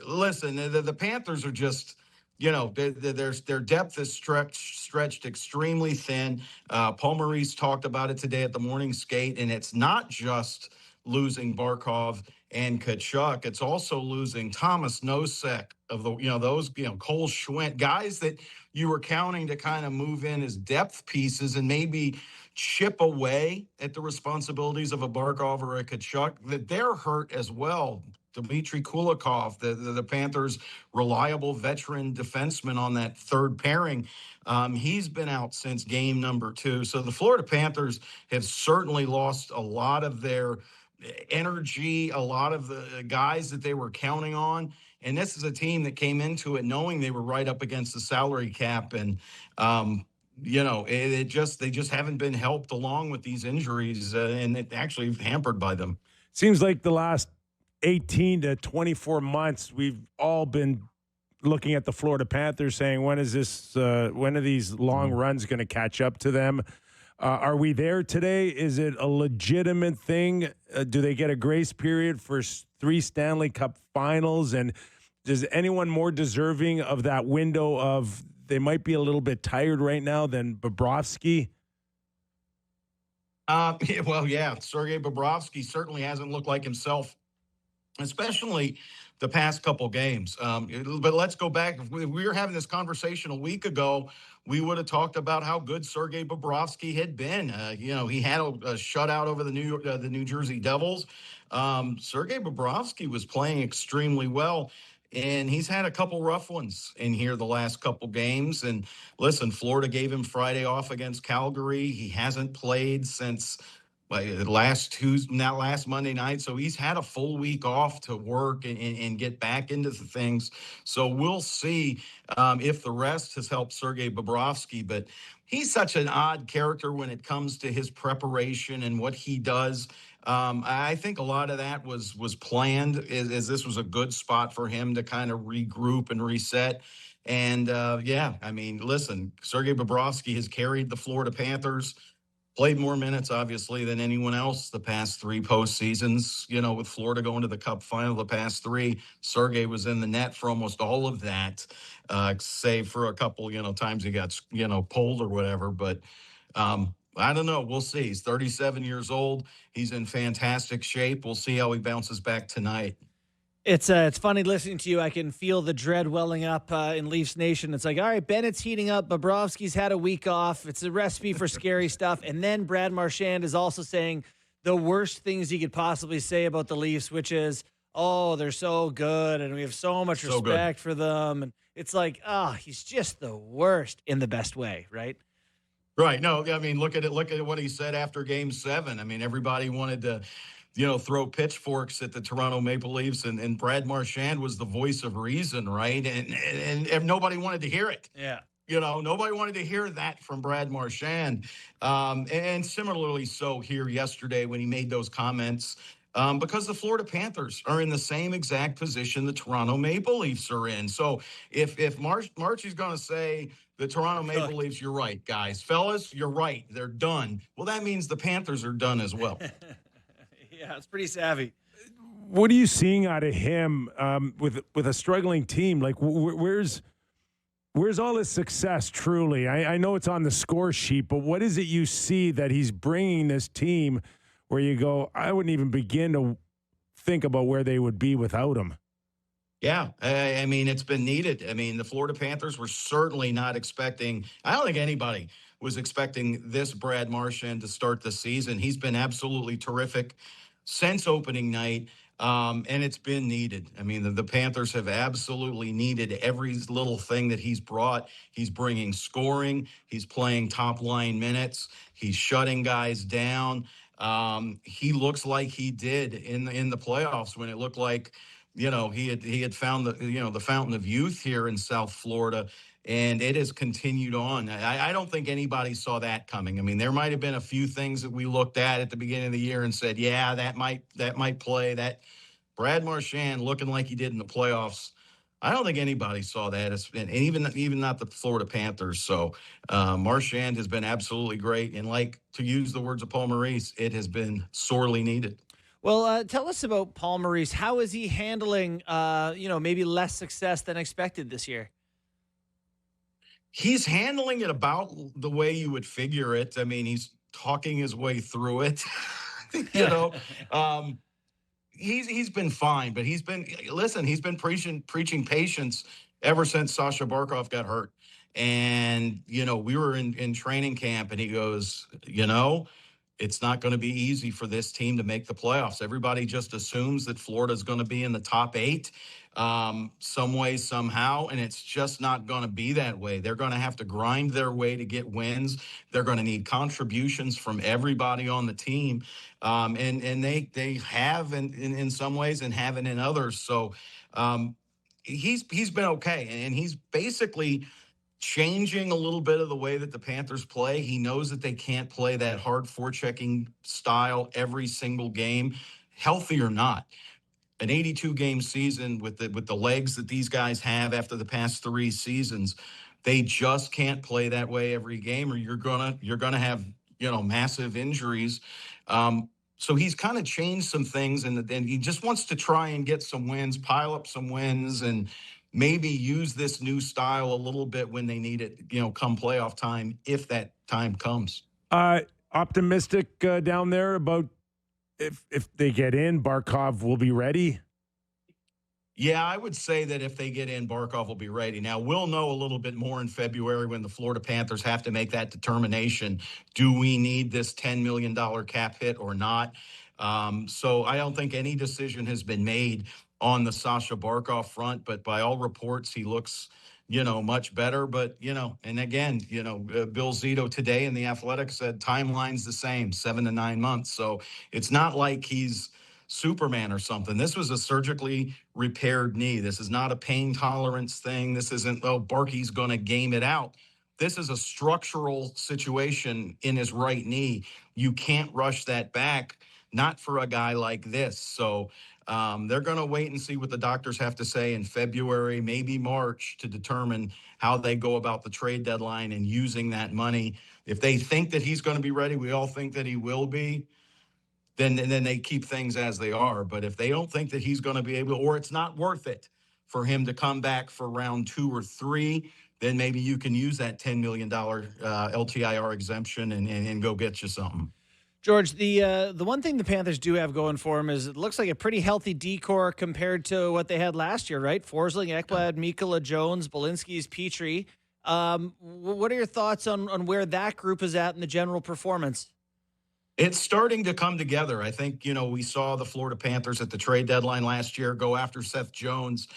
listen, the Panthers are just, their depth is stretched extremely thin. Paul Maurice talked about it today at the morning skate, and it's not just losing Barkov and Kachuk. It's also losing Thomas Nosek of those Cole Schwint, guys that you were counting to kind of move in as depth pieces and maybe chip away at the responsibilities of a Barkov or a Kachuk, that they're hurt as well. Dmitry Kulikov, the Panthers' reliable veteran defenseman on that third pairing, he's been out since game number 2. So the Florida Panthers have certainly lost a lot of their energy, a lot of the guys that they were counting on. And this is a team that came into it knowing they were right up against the salary cap. And, they just haven't been helped along with these injuries, and it actually hampered by them. Seems like the last 18 to 24 months, we've all been looking at the Florida Panthers saying, when are these long runs going to catch up to them? Are we there today? Is it a legitimate thing? Do they get a grace period for 3 Stanley Cup finals? And is anyone more deserving of that window of they might be a little bit tired right now than Bobrovsky? Sergei Bobrovsky certainly hasn't looked like himself, especially the past couple games. But let's go back. If we were having this conversation a week ago, we would have talked about how good Sergei Bobrovsky had been. He had a shutout over the New Jersey Devils. Sergei Bobrovsky was playing extremely well, and he's had a couple rough ones in here the last couple games. And listen, Florida gave him Friday off against Calgary. He hasn't played since last Monday night. So he's had a full week off to work and get back into the things. So we'll see if the rest has helped Sergei Bobrovsky. But he's such an odd character when it comes to his preparation and what he does. I think a lot of that was planned, as this was a good spot for him to kind of regroup and reset. And yeah, I mean, listen, Sergei Bobrovsky has carried the Florida Panthers, played more minutes, obviously, than anyone else the past three postseasons. With Florida going to the Cup final the past three, Sergei was in the net for almost all of that, save for a couple, times he got, pulled or whatever. But I don't know. We'll see. He's 37 years old. He's in fantastic shape. We'll see how he bounces back tonight. It's funny listening to you. I can feel the dread welling up in Leafs Nation. It's like, all right, Bennett's heating up. Bobrovsky's had a week off. It's a recipe for scary stuff. And then Brad Marchand is also saying the worst things he could possibly say about the Leafs, which is, oh, they're so good and we have so much respect for them. And it's like, he's just the worst in the best way, right? Right. No, I mean, look at what he said after Game 7. I mean, everybody wanted to, throw pitchforks at the Toronto Maple Leafs, and Brad Marchand was the voice of reason, right? And nobody wanted to hear it. Yeah. Nobody wanted to hear that from Brad Marchand. And similarly so here yesterday when he made those comments, because the Florida Panthers are in the same exact position the Toronto Maple Leafs are in. So if Marchie's going to say the Toronto Maple Leafs, you're right, guys. Fellas, you're right. They're done. Well, that means the Panthers are done as well. Yeah, it's pretty savvy. What are you seeing out of him with a struggling team? Like, where's all his success truly? I know it's on the score sheet, but what is it you see that he's bringing this team where you go, I wouldn't even begin to think about where they would be without him? Yeah, I mean, it's been needed. I mean, the Florida Panthers were certainly not expecting – I don't think anybody was expecting this Brad Marchand to start the season. He's been absolutely terrific since opening night, and it's been needed. I mean, the Panthers have absolutely needed every little thing that he's brought. He's bringing scoring. He's playing top-line minutes. He's shutting guys down. He looks like he did in the playoffs when it looked like – he had found the fountain of youth here in South Florida, and it has continued on. I don't think anybody saw that coming. I mean, there might have been a few things that we looked at the beginning of the year and said, yeah, that might play. That Brad Marchand looking like he did in the playoffs, I don't think anybody saw that, and even not the Florida Panthers. So Marchand has been absolutely great, and like, to use the words of Paul Maurice, it has been sorely needed. Well, tell us about Paul Maurice. How is he handling, maybe less success than expected this year? He's handling it about the way you would figure it. I mean, he's talking his way through it. He's been fine, but he's been preaching patience ever since Sasha Barkov got hurt. And, we were in training camp, and he goes, it's not going to be easy for this team to make the playoffs. Everybody just assumes that Florida's going to be in the top 8 some way, somehow, and it's just not going to be that way. They're going to have to grind their way to get wins. They're going to need contributions from everybody on the team, and they have in some ways and haven't in others. So he's been okay, and he's basically changing a little bit of the way that the Panthers play. He knows that they can't play that hard forechecking style every single game, healthy or not. An 82-game season with the legs that these guys have after the past 3 seasons, they just can't play that way every game, or you're gonna have massive injuries. So he's kind of changed some things, and he just wants to try and get some wins, pile up some wins, and maybe use this new style a little bit when they need it, come playoff time, if that time comes. Optimistic down there about if they get in, Barkov will be ready? Yeah, I would say that if they get in, Barkov will be ready. Now, we'll know a little bit more in February when the Florida Panthers have to make that determination. Do we need this $10 million cap hit or not? So I don't think any decision has been made on the Sasha Barkov front, but by all reports, he looks much better. But, and again, Bill Zito today in The Athletic said timeline's the same, 7 to 9 months. So it's not like he's Superman or something. This was a surgically repaired knee. This is not a pain tolerance thing. This isn't, Barkey's going to game it out. This is a structural situation in his right knee. You can't rush that back, not for a guy like this. So they're going to wait and see what the doctors have to say in February, maybe March, to determine how they go about the trade deadline and using that money. If they think that he's going to be ready, we all think that he will be, then they keep things as they are. But if they don't think that he's going to be able, or it's not worth it for him to come back for round 2 or 3, then maybe you can use that $10 million LTIR exemption and go get you something. George, the one thing the Panthers do have going for them is it looks like a pretty healthy decor compared to what they had last year, right? Forsling, Ekblad, Mikkola, Jones, Belinsky's, Petrie. What are your thoughts on where that group is at in the general performance? It's starting to come together. I think, we saw the Florida Panthers at the trade deadline last year go after Seth Jones.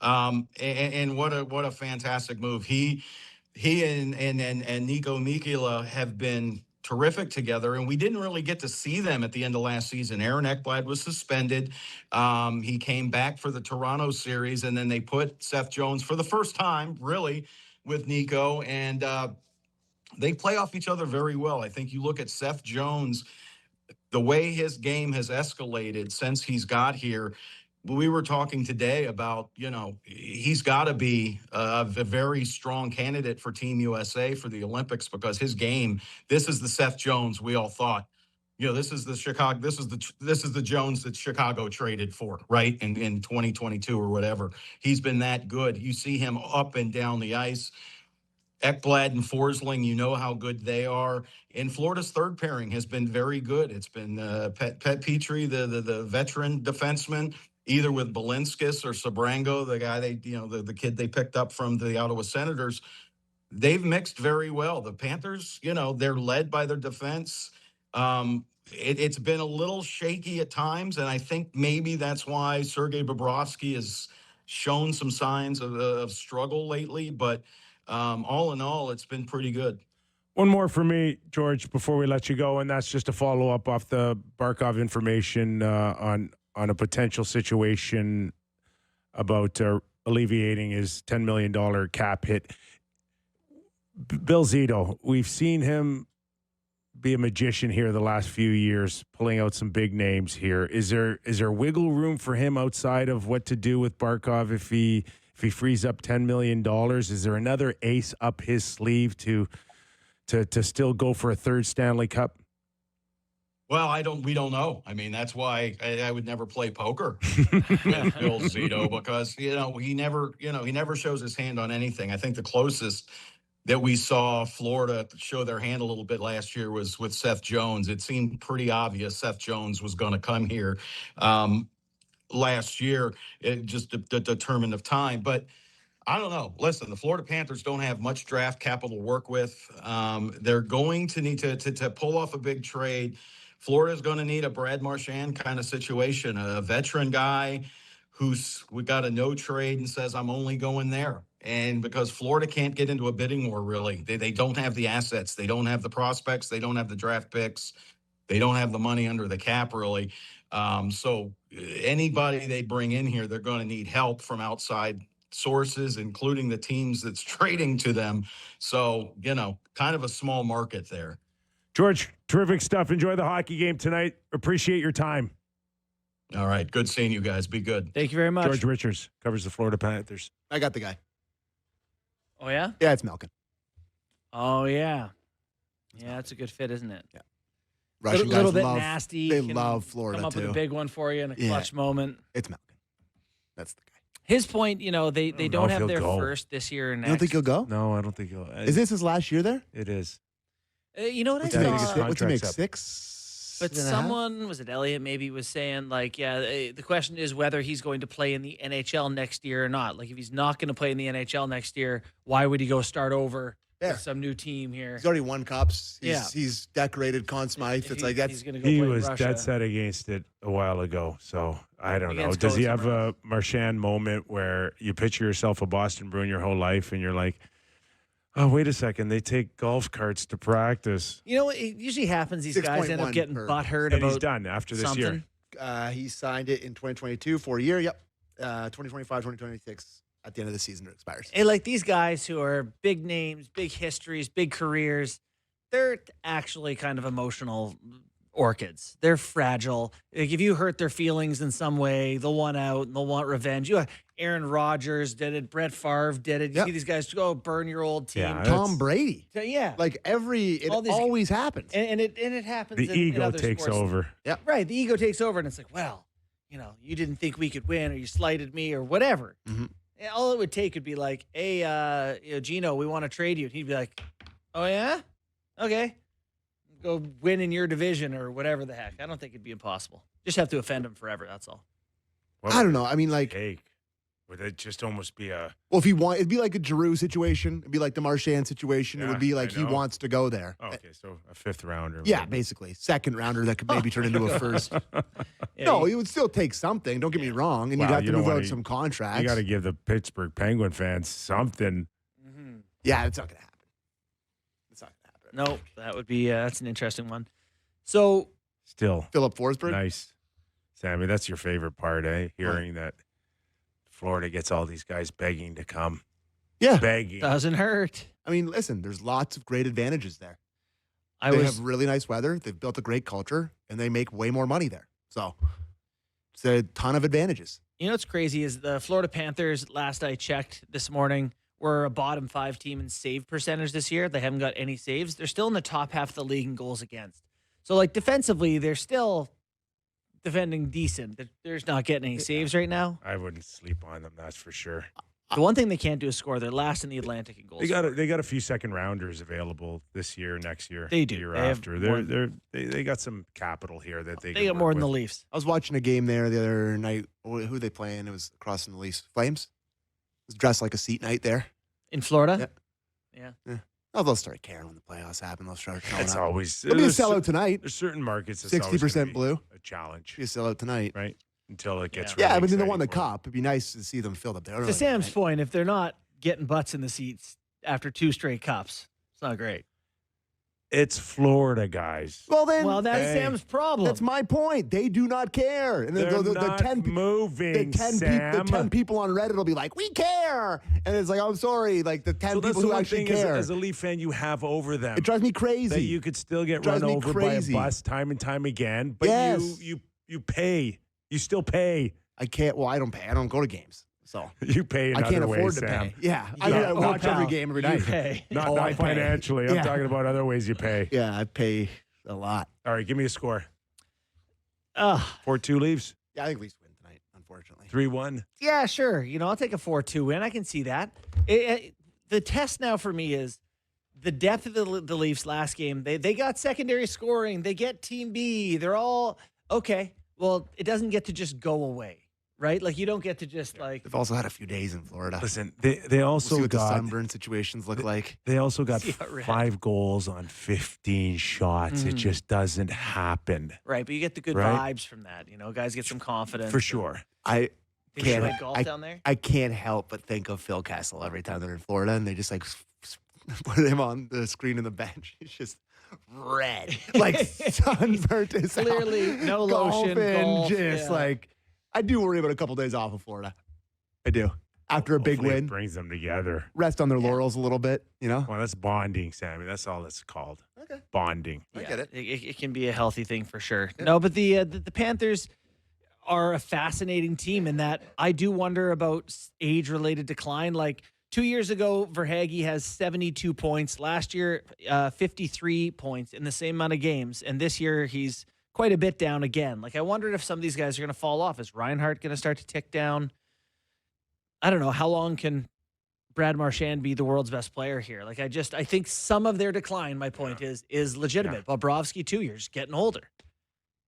And what a fantastic move. He and Nico Mikkola have been terrific together, and we didn't really get to see them at the end of last season. Aaron Ekblad was suspended. He came back for the Toronto series, and then they put Seth Jones for the first time, really, with Nico, and they play off each other very well. I think you look at Seth Jones, the way his game has escalated since he's got here. We were talking today about, he's got to be a very strong candidate for Team USA for the Olympics because his game, this is the Seth Jones we all thought. This is the Jones that Chicago traded for, right? In 2022 or whatever. He's been that good. You see him up and down the ice. Ekblad and Forsling, you know how good they are. And Florida's third pairing has been very good. It's been Pet Petrie, the veteran defenseman, either with Belinskis or Sabrango, the guy the kid they picked up from the Ottawa Senators. They've mixed very well. The Panthers, they're led by their defense. It's been a little shaky at times, and I think maybe that's why Sergei Bobrovsky has shown some signs of struggle lately. But all in all, it's been pretty good. One more for me, George, before we let you go, and that's just a follow-up off the Barkov information on a potential situation about alleviating his $10 million cap hit. Bill Zito, we've seen him be a magician here the last few years, pulling out some big names here. Is there wiggle room for him outside of what to do with Barkov if he frees up $10 million? Is there another ace up his sleeve to still go for a third Stanley Cup? Well, we don't know. I mean, that's why I would never play poker with Bill Zito because, he never shows his hand on anything. I think the closest that we saw Florida show their hand a little bit last year was with Seth Jones. It seemed pretty obvious Seth Jones was going to come here last year, just the determinant of time. But I don't know. Listen, the Florida Panthers don't have much draft capital to work with. They're going to need to pull off a big trade. Florida's going to need a Brad Marchand kind of situation, a veteran guy we got a no trade and says, I'm only going there. And because Florida can't get into a bidding war, really, they don't have the assets. They don't have the prospects. They don't have the draft picks. They don't have the money under the cap, really. So anybody they bring in here, they're going to need help from outside sources, including the teams that's trading to them. So, kind of a small market there. George, terrific stuff. Enjoy the hockey game tonight. Appreciate your time. All right. Good seeing you guys. Be good. Thank you very much. George Richards covers the Florida Panthers. I got the guy. Oh, yeah? Yeah, it's Malkin. Oh, yeah. Yeah, that's a good fit, isn't it? Yeah. A Russian little guys bit love, nasty. They Can love Florida, come up too. with a big one for you in a clutch moment. It's Malkin. That's the guy. His point, they don't have their first this year or next. You don't think he'll go? No, I don't think he'll. Is this his last year there? It is. You know what What's I he saw? make? What's he make? Contract's up. 6? But someone, was it Elliot, maybe was saying, the question is whether he's going to play in the NHL next year or not. Like, if he's not going to play in the NHL next year, why would he go start over Yeah. with some new team here. He's already won cups. Yeah. He's decorated Conn Smythe. It's like He's that's going to go He play in was Russia. dead set against it a while ago. So I don't know. Against Does he Coach have somewhere a Marchand moment where you picture yourself a Boston Bruin your whole life and you're like, oh, wait a second. They take golf carts to practice. You know, it usually happens. These guys end up 6.1 getting per. butthurt And about he's done after this something. year. he signed it in 2022 for a year. Yep. 2025, 2026. At the end of the season, it expires. Hey, like these guys who are big names, big histories, big careers, they're actually kind of emotional orchids. They're fragile. Like if you hurt their feelings in some way, they'll want out and they'll want revenge. Aaron Rodgers did it. Brett Favre did it. You Yep. see these guys go burn your old team. Yeah, Tom Brady. So, yeah. Like it All these- always happens. And it happens. The in ego other takes sports. over. Right. The ego takes over, and it's like, well, you didn't think we could win, or you slighted me, or whatever. Mhm. And all it would take would be like, hey, Gino, we want to trade you. And he'd be like, oh, yeah? Okay. Go win in your division or whatever the heck. I don't think it'd be impossible. Just have to offend him forever. That's all. What I would don't know. I mean, like, take? Would it just almost be a well, if he want, it'd be like a Giroux situation. It'd be like the Marchand situation. It Yeah, would be like I he know. wants to go there. okay, so a fifth rounder? Yeah, basically. Second rounder that could maybe turn into a first. Yeah, No, you- it would still take something. Don't get me wrong. And Well, you'd have you to don't move out wanna- some contracts. You got to give the Pittsburgh Penguin fans something. Mhm. Yeah, it's not going to happen. It's not going to happen. No, that would be, that's an interesting one. So, Still Philip Forsberg. nice, Sammy. That's your favorite part, eh? Hearing that Florida gets all these guys begging to come, Yeah. begging. doesn't hurt. I mean, listen, there's lots of great advantages there. I They was have really nice weather. They've built a great culture, and they make way more money there. So it's a ton of advantages. You know what's crazy is the Florida Panthers, last I checked this morning, were a bottom 5 team in save percentage this year. They haven't got any saves. They're still in the top half of the league in goals against. So, like, defensively, they're still defending decent. They're just not getting any saves right now. I wouldn't sleep on them. That's for sure. The one thing they can't do is score. They're last in the Atlantic in goals. They got a few second rounders available this year, next year, They do. the year They have after. more- They got some capital here that they They got can more work than the with. Leafs. I was watching a game there the other night. Who were they playing? It was across from the Leafs. Flames? It was dressed like a seat night there. In Florida? Oh, they'll start caring when the playoffs happen. They'll start showing It's up. always It'll be a there's sellout tonight. There's certain markets that's 60% always gonna blue. be a challenge, Be a sellout tonight. right? Until it gets Yeah. Yeah, really but then they won the exciting for them. cup. It'd be nice to see them filled up there. To Sam's point, if they're not getting butts in the seats after 2 straight cups, it's not great. It's Florida, guys. Well, then, Well, that's Hey, Sam's problem. that's my point. They do not care. And They're the not 10 moving, the 10 Sam. people, the 10 people on Reddit will be like, "We care," and it's like, "I'm sorry." Like the 10 So that's people the who one actually thing care. as a Leaf fan you have over them. It drives me that crazy. you could still get Drives run me over crazy. by a bus time and time again, but Yes. you pay. You still pay. I can't. Well, I don't pay. I don't go to games, so You pay in I can't other afford ways, to Sam. pay. Yeah, I, Yeah. mean, I Oh, watch pal, every game every you night. pay. Not, Oh, I not pay. financially. I'm Yeah. talking about other ways you pay. Yeah, I pay a lot. All right, give me a score. Ugh. 4-2 Leafs. Yeah, I think Leafs win tonight. Unfortunately, 3-1. Yeah, sure. I'll take a 4-2 win. I can see that. The test now for me is the depth of the Leafs last game. They got secondary scoring. They get Team B. They're all okay. Well, it doesn't get to just go away, right? Like you don't get to just like. they've also had a few days in Florida. Listen, they We'll also see what the got sunburn situations look like. they also got See how red. 5 goals on 15 shots. It Mhm. just doesn't happen. Right, but you get the good Right. vibes from that. Guys get some confidence. For sure. I Think you Can't- like golf down there? I can't help but think of Phil Kessel every time they're in Florida, and they just like put him on the screen in the bench. He's just red, like sunburnt as hell. Clearly, no lotion, Golfing, golf, just yeah. like I do worry about a couple days off of Florida. I do. After a big Hopefully it win, brings them together. rest on their laurels a little bit. Well, that's bonding, Sammy. That's all it's called. Okay. Bonding. I get it. It can be a healthy thing for sure. No, but the Panthers are a fascinating team in that I do wonder about age-related decline. Like 2 years ago, Verhaeghe has 72 points. Last year, 53 points in the same amount of games. And this year, he's quite a bit down again. Like I wondered if some of these guys are going to fall off. Is Reinhart going to start to tick down? I don't know. How long can Brad Marchand be the world's best player here? Like I think some of their decline, my point is legitimate. Bobrovsky, 2 years, getting older.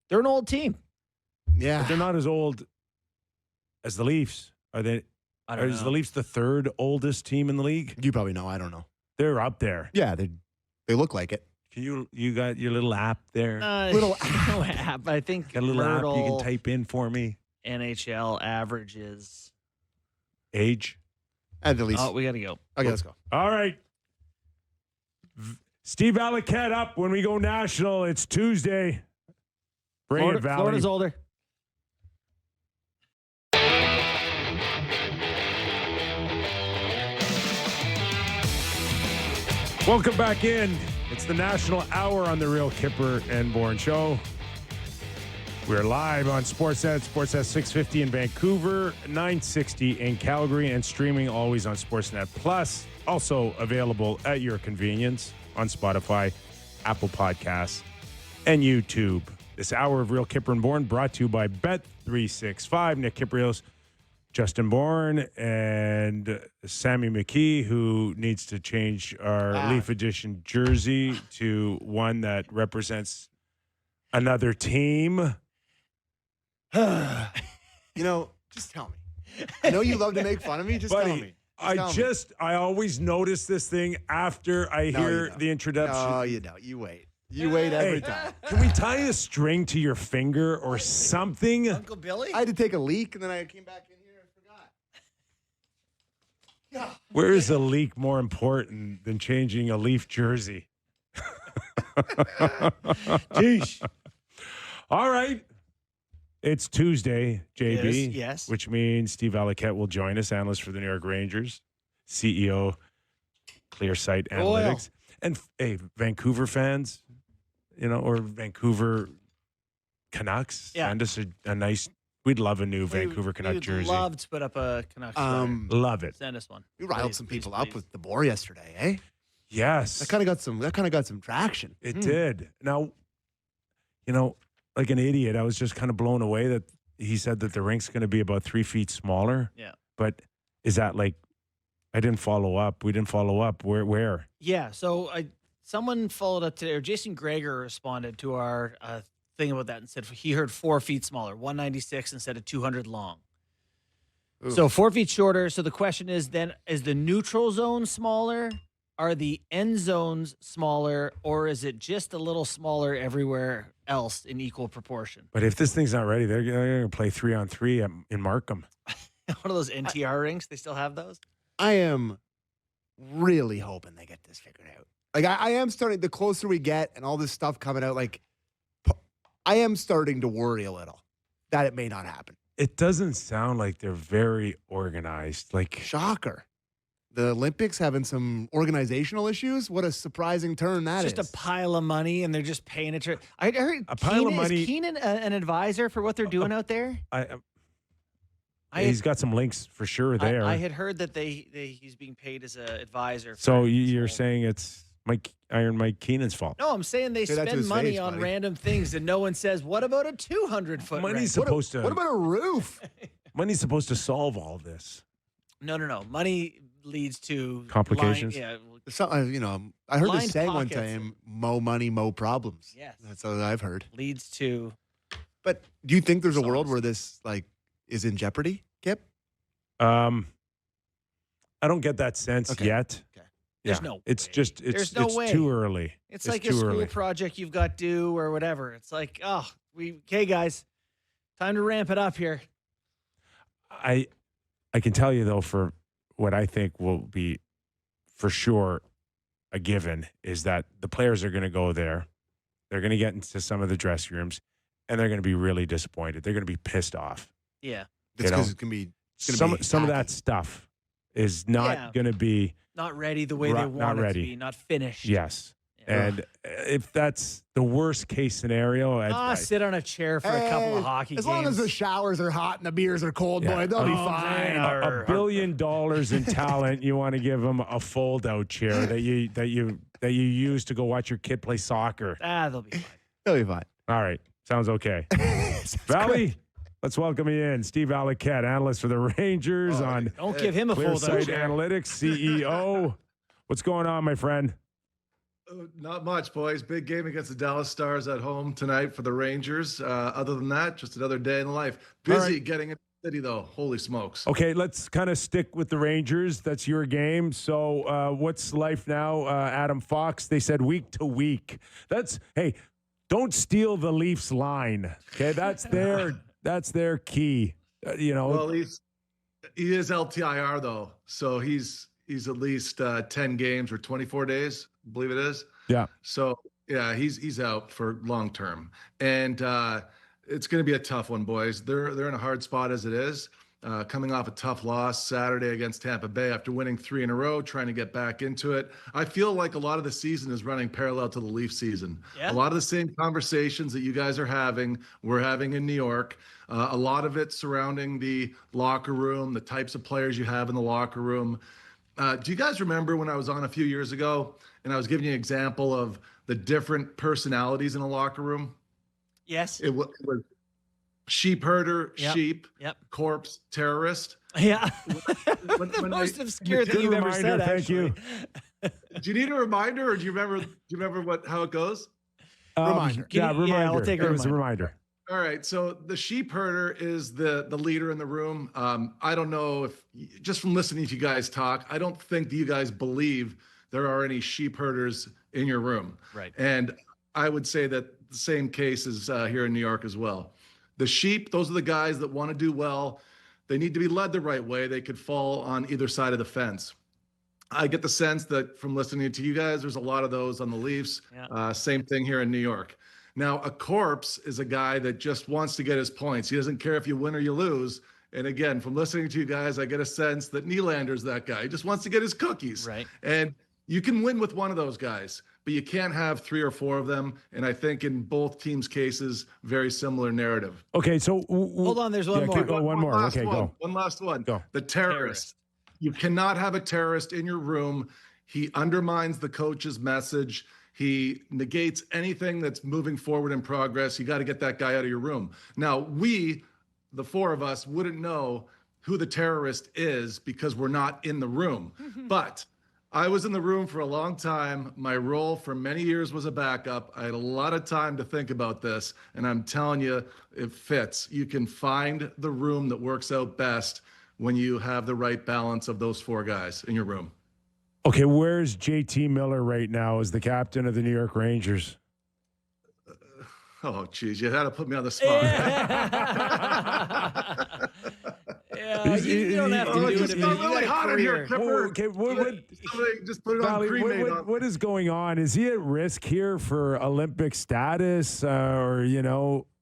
They're an old team. Yeah. But they're not as old as the Leafs. Are they? I don't Is know. the Leafs the third oldest team in the league? You probably know. I don't know. They're up there. Yeah, they look like it. Can you got your little app there? Little app. I think Got a little app you Myrtle can type in for me. NHL averages. Age. At the least. Oh, we got to go. Okay, let's go. All right. Steve Valiquette up when we go national. It's Tuesday. Bring it, Valley. Florida's older. Welcome back in. It's the National Hour on the Real Kyper and Bourne Show. We're live on SportsNet, SportsNet 650 in Vancouver, 960 in Calgary, and streaming always on SportsNet Plus. Also available at your convenience on Spotify, Apple Podcasts, and YouTube. This hour of Real Kyper and Bourne brought to you by Bet365. Nick Kypreos, Justin Bourne, and Sammy McKee, who needs to change our Leaf Edition jersey to one that represents another team. Just tell me. I know you love to make fun of me. Just tell me. I always notice this thing after I hear the introduction. No, you don't. You wait. You wait every time. Can we tie a string to your finger or something? Uncle Billy? I had to take a leak, and then I came back in here and forgot. Yeah. Where is a leak more important than changing a Leaf jersey? Jeez. All right. It's Tuesday, JB. Yes. Which means Steve Valiquette will join us, analyst for the New York Rangers, CEO, ClearSight Analytics. And, hey, Vancouver fans, or Vancouver Canucks, send us a nice, we'd love a new Vancouver Canuck jersey. We'd love to put up a Canucks love it. Send us one. We riled some people up with the Boar yesterday, eh? Yes. That kind of got some traction. It did. Now, like an idiot, I was just kind of blown away that he said that the rink's going to be about 3 feet smaller. Yeah. But is that like, I didn't follow up. We didn't follow up. Where? Yeah. So someone followed up today, or Jason Greger responded to our thing about that and said he heard 4 feet smaller, 196 instead of 200 long. Ooh. So 4 feet shorter. So the question is then, is the neutral zone smaller? Are the end zones smaller, or is it just a little smaller everywhere else in equal proportion? But if this thing's not ready, they're going to play 3-on-3 in Markham. One of those NTR rinks, they still have those? I am really hoping they get this figured out. Like, I am starting, the closer we get and all this stuff coming out, like, I am starting to worry a little that it may not happen. It doesn't sound like they're very organized. Like, Shocker. The Olympics having some organizational issues? What a surprising turn that is. Just a pile of money, and they're just paying it. I heard A pile of money. Is Keenan an advisor for what they're doing out there? He's got some links for sure there. I had heard that he's being paid as an advisor. So you're saying it's Iron Mike Keenan's fault? No, I'm saying they Say that to spend his money face, on buddy. random things, and no one says, "What about a 200-foot Money's rink?" supposed to. What about a roof? Money's supposed to solve all this. No. Money leads to Complications? I heard Lined this saying one pockets. time, mo money, mo problems. Yes. That's what I've heard. leads to. But do you think there's a Songs. world where this, is in jeopardy, Kip? I don't get that sense yet. Okay. There's no It's way. just There's no way. too early. It's like a school project you've got due or whatever. It's like, okay, guys, time to ramp it up here. I can tell you though, for what I think will be for sure a given is that the players are going to go there. They're going to get into some of the dressing rooms, and they're going to be really disappointed. They're going to be pissed off. Yeah. That's You know, because it's going to be Some of that tacky. stuff is not going to be Not ready the way they want not it ready. to be. Not finished. yes. Yeah. And if that's the worst case scenario, Sit on a chair for a couple of hockey As games. long as the showers are hot and the beers are cold, boy, they'll be fine. $1 billion in talent, you want to give them a fold-out chair that you use to go watch your kid play soccer. They'll be fine. They'll be fine. All right, sounds okay. Valley, let's welcome you in, Steve Valiquette, analyst for the Rangers on Don't give him a fold-out ClearSight chair. Analytics, CEO. What's going on, my friend? Not much, boys. Big game against the Dallas Stars at home tonight for the Rangers. Other than that, just another day in life. Busy getting it City, though. Holy smokes. Okay, let's kind of stick with the Rangers. That's your game. So what's life now? Adam Fox, they said week to week. Hey, don't steal the Leafs line. Okay, that's their key. Well, he is LTIR, though. So he's at least 10 games or 24 days, I believe it is. Yeah. So, yeah, he's out for long term. And it's going to be a tough one, boys. They're in a hard spot as it is. Coming off a tough loss Saturday against Tampa Bay after winning 3 in a row, trying to get back into it. I feel like a lot of the season is running parallel to the Leaf season. Yeah. A lot of the same conversations that you guys are having, we're having in New York. A lot of it surrounding the locker room, the types of players you have in the locker room. Do you guys remember when I was on a few years ago and I was giving you an example of the different personalities in a locker room? Yes. It was sheep herder, Yep. sheep, Yep. corpse, terrorist. Yeah. When The most I- obscure Good thing you've ever reminder, said, thank actually. Do you need a reminder, or do you remember how it goes? Reminder. Yeah, Can you- reminder. yeah, I'll take a It was a reminder. All right, so the sheep herder is the leader in the room. I don't know if, just from listening to you guys talk, I don't think that you guys believe there are any sheep herders in your room. Right. And I would say that the same case is here in New York as well. The sheep, those are the guys that want to do well. They need to be led the right way. They could fall on either side of the fence. I get the sense that from listening to you guys, there's a lot of those on the Leafs. Yeah. Same thing here in New York. Now, a corpse is a guy that just wants to get his points. He doesn't care if you win or you lose. And again, from listening to you guys, I get a sense that Nylander's that guy. He just wants to get his cookies. Right. And you can win with one of those guys, but you can't have 3 or 4 of them. And I think in both teams' cases, very similar narrative. Okay, so Hold on, there's one more. One more. last Okay, one. go. One last one. Go. The terrorist. You cannot have a terrorist in your room. He undermines the coach's message. He negates anything that's moving forward in progress. You got to get that guy out of your room. Now, we, the 4 of us, wouldn't know who the terrorist is because we're not in the room. But I was in the room for a long time. My role for many years was a backup. I had a lot of time to think about this, and I'm telling you, it fits. You can find the room that works out best when you have the right balance of those 4 guys in your room. Okay, where's JT Miller right now as the captain of the New York Rangers? Oh, geez, you had to put me on the spot. Yeah, you don't have to do it. Just if got you really got a hot in here, career. Kipper. Okay, Somebody just put it on Valley, cremate on. what is going on? Is he at risk here for Olympic status, or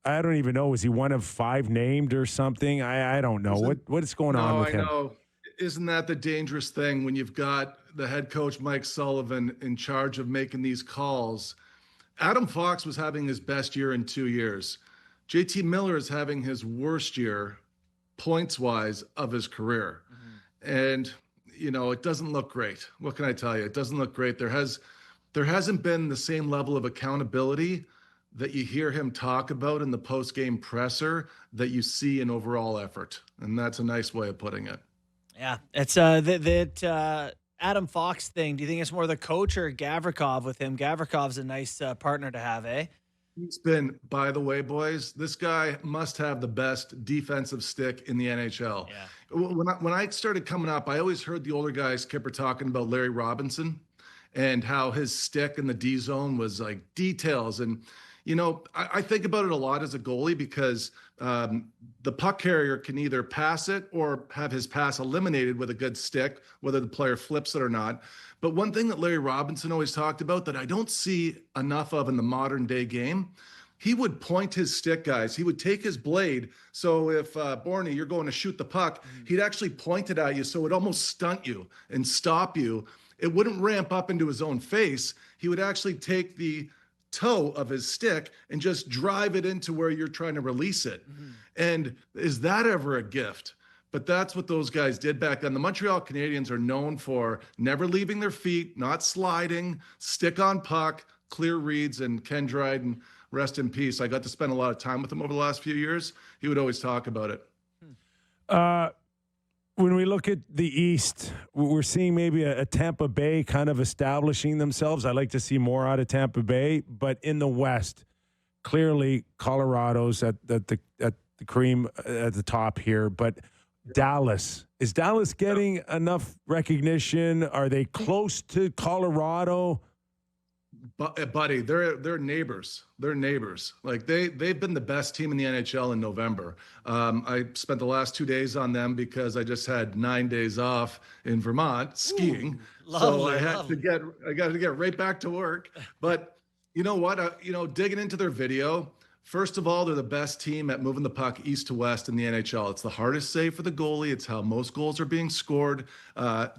I don't even know. Is he one of 5 named or something? I don't know. What is going on with him? I know. Isn't that the dangerous thing when you've got the head coach, Mike Sullivan, in charge of making these calls? Adam Fox was having his best year in 2 years. JT Miller is having his worst year, points-wise, of his career. And, it doesn't look great. What can I tell you? It doesn't look great. There hasn't been the same level of accountability that you hear him talk about in the post-game presser that you see in overall effort. And that's a nice way of putting it. Yeah, it's that Adam Fox thing. Do you think it's more the coach or Gavrikov with him? Gavrikov's a nice partner to have, eh? He's been, by the way, boys, this guy must have the best defensive stick in the NHL. Yeah. When I started coming up, I always heard the older guys, Kyper, talking about Larry Robinson and how his stick in the D zone was like details. And, I think about it a lot as a goalie because the puck carrier can either pass it or have his pass eliminated with a good stick, whether the player flips it or not. But one thing that Larry Robinson always talked about that I don't see enough of in the modern day game, he would point his stick, guys. He would take his blade. So if, Bourne, you're going to shoot the puck, he'd actually point it at you so it almost stunt you and stop you. It wouldn't ramp up into his own face. He would actually take the toe of his stick and just drive it into where you're trying to release it. And is that ever a gift? But that's what those guys did back then. The Montreal Canadiens are known for never leaving their feet, not sliding, stick on puck, clear reads, and Ken Dryden, rest in peace. I got to spend a lot of time with him over the last few years. He would always talk about it. When we look at the East, we're seeing maybe a Tampa Bay kind of establishing themselves. I'd like to see more out of Tampa Bay, but in the West, clearly Colorado's at the cream at the top here, but Dallas. Is Dallas getting enough recognition? Are they close to Colorado? Buddy, they're neighbors. They're neighbors. Like they've been the best team in the NHL in November. I spent the last 2 days on them because I just had 9 days off in Vermont skiing. Ooh, lovely, so I got to get right back to work. But you know what? Digging into their video. First of all, they're the best team at moving the puck east to west in the NHL. It's the hardest save for the goalie. It's how most goals are being scored.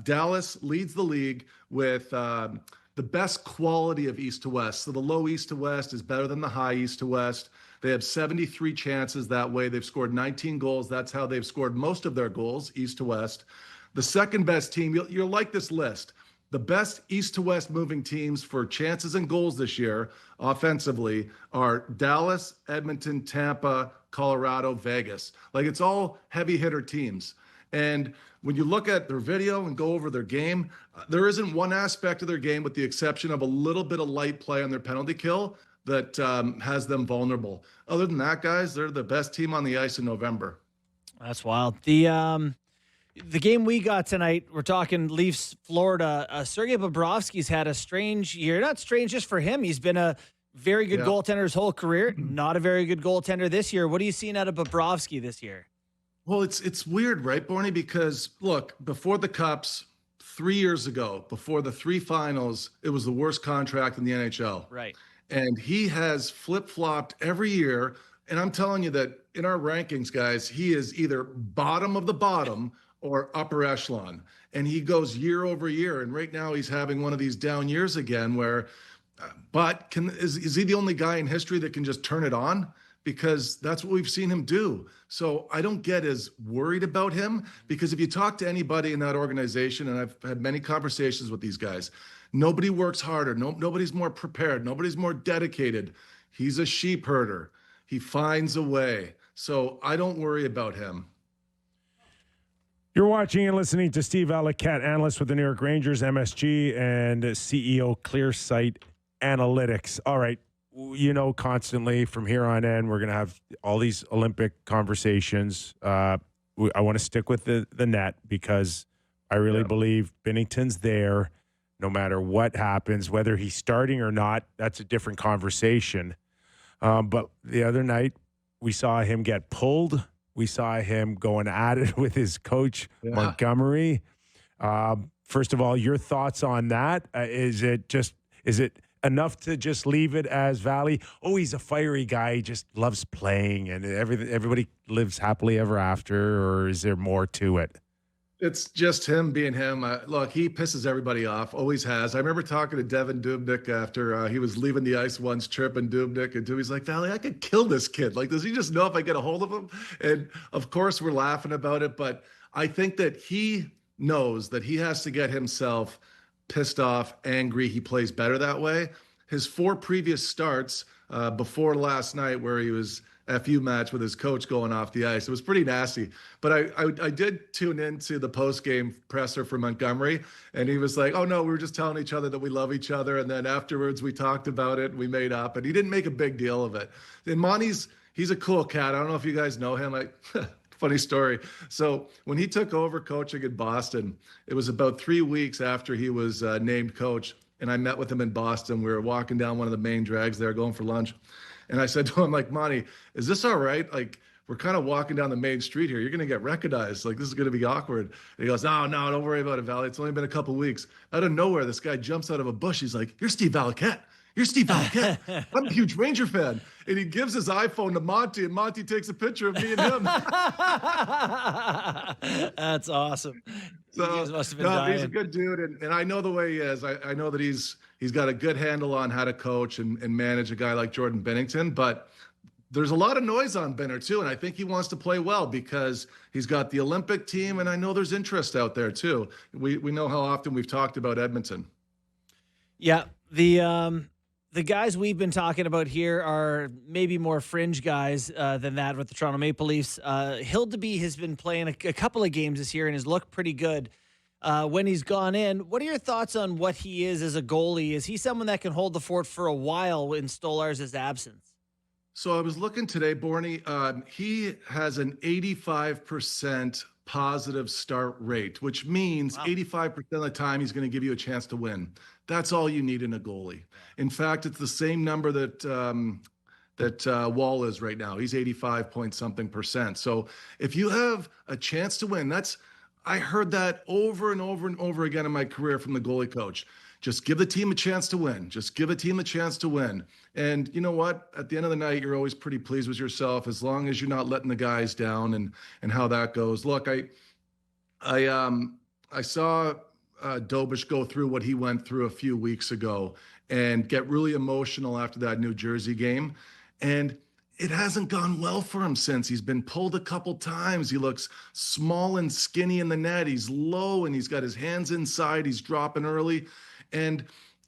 Dallas leads the league with the best quality of east to west. So the low east to west is better than the high east to west. They have 73 chances that way. They've scored 19 goals. That's how they've scored most of their goals, east to west. The second best team, you'll like this list. The best east to west moving teams for chances and goals this year offensively are Dallas, Edmonton, Tampa, Colorado, Vegas. Like it's all heavy hitter teams. And when you look at their video and go over their game, there isn't one aspect of their game with the exception of a little bit of light play on their penalty kill that has them vulnerable. Other than that, guys, they're the best team on the ice in November. That's wild. The game we got tonight, we're talking Leafs, Florida. Sergei Bobrovsky's had a strange year. Not strange just for him. He's been a very good goaltender his whole career. Not a very good goaltender this year. What are you seeing out of Bobrovsky this year? Well, it's weird, right, Bourne? Because look, before the Cups, 3 years ago, before the 3 finals, it was the worst contract in the NHL. Right. And he has flip-flopped every year. And I'm telling you that in our rankings, guys, he is either bottom of the bottom or upper echelon. And he goes year over year. And right now he's having one of these down years again where, but is he the only guy in history that can just turn it on? Because that's what we've seen him do. So I don't get as worried about him, because if you talk to anybody in that organization, and I've had many conversations with these guys, nobody works harder. Nobody's more prepared. Nobody's more dedicated. He's a sheep herder. He finds a way. So I don't worry about him. You're watching and listening to Steve Valiquette, analyst with the New York Rangers, MSG, and CEO Clearsight Analytics. All right. Constantly from here on in, we're going to have all these Olympic conversations. I want to stick with the net because I really believe Binnington's there no matter what happens, whether he's starting or not. That's a different conversation. But the other night, we saw him get pulled. We saw him going at it with his coach, Montgomery. First of all, your thoughts on that? Is it enough to just leave it as Valley? Oh, he's a fiery guy. He just loves playing and everybody lives happily ever after, or is there more to it? It's just him being him. Look, he pisses everybody off, always has. I remember talking to Devin Dubnyk after he was leaving the ice once, chirping Dubnyk, and Dubny's like, Valley, I could kill this kid. Like, does he just know if I get a hold of him? And of course, we're laughing about it, but I think that he knows that he has to get himself pissed off, angry. He plays better that way. His 4 previous starts before last night, where he was FU match with his coach going off the ice, it was pretty nasty. But I did tune into the post-game presser for Montgomery, and he was like, oh no, we were just telling each other that we love each other, and then afterwards we talked about it and we made up, and he didn't make a big deal of it. And Monty's, he's a cool cat. I don't know if you guys know him. Funny story. So when he took over coaching in Boston, it was about 3 weeks after he was named coach. And I met with him in Boston. We were walking down one of the main drags there, going for lunch. And I said to him, like, Monty, is this all right? Like, we're kind of walking down the main street here. You're going to get recognized. Like, this is going to be awkward. And he goes, no, don't worry about it, Valley. It's only been a couple weeks. Out of nowhere, this guy jumps out of a bush. He's like, you're Steve Valiquette. You're Steve Valiquette. I'm a huge Ranger fan. And he gives his iPhone to Monty, and Monty takes a picture of me and him. That's awesome. So, you guys must have been dying. He's a good dude, and I know the way he is. I know that he's got a good handle on how to coach and manage a guy like Jordan Binnington, but there's a lot of noise on Binner too, and I think he wants to play well because he's got the Olympic team, and I know there's interest out there too. We know how often we've talked about Edmonton. Yeah, the guys we've been talking about here are maybe more fringe guys than that with the Toronto Maple Leafs. Hildeby has been playing a couple of games this year and has looked pretty good when he's gone in. What are your thoughts on what he is as a goalie? Is he someone that can hold the fort for a while in Stolarz' absence? So I was looking today, Borny. He has an 85% positive start rate, which means 85% of the time he's going to give you a chance to win. That's all you need in a goalie. In fact, it's the same number that Wall is right now. He's 85 point something percent. So if you have a chance to win, I heard that over and over and over again in my career from the goalie coach. Just give the team a chance to win. Just give a team a chance to win. And you know what? At the end of the night, you're always pretty pleased with yourself as long as you're not letting the guys down and how that goes. Look, I saw Dobish go through what he went through a few weeks ago and get really emotional after that New Jersey game. And it hasn't gone well for him since. He's been pulled a couple times. He looks small and skinny in the net. He's low and he's got his hands inside. He's dropping early. And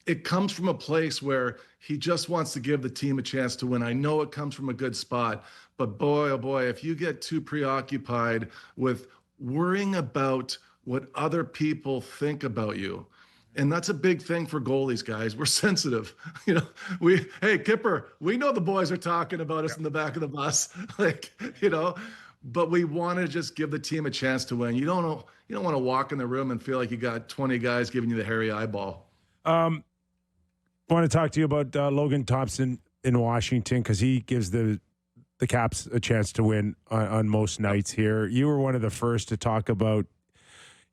it comes from a place where he just wants to give the team a chance to win. I know it comes from a good spot, but boy, oh boy, if you get too preoccupied with worrying about what other people think about you, and that's a big thing for goalies, guys. We're sensitive. Hey, Kyper, we know the boys are talking about us in the back of the bus, but we want to just give the team a chance to win. You don't want to walk in the room and feel like you got 20 guys giving you the hairy eyeball. I want to talk to you about Logan Thompson in Washington because he gives the Caps a chance to win on most nights here. You were one of the first to talk about,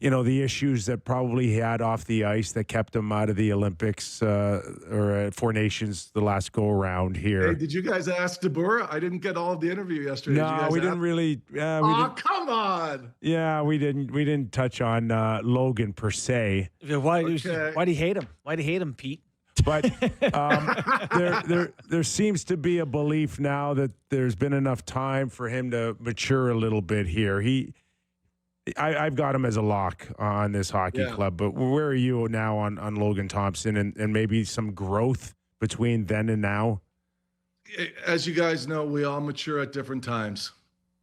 the issues that probably he had off the ice that kept him out of the Olympics or Four Nations the last go around here. Hey, did you guys ask DeBoer? I didn't get all of the interview yesterday. No, we didn't really. Come on. Yeah, we didn't touch on Logan per se. Why do you hate him? Why do you hate him, Pete? But there seems to be a belief now that there's been enough time for him to mature a little bit here. I've got him as a lock on this hockey club, but where are you now on Logan Thompson and maybe some growth between then and now? As you guys know, we all mature at different times,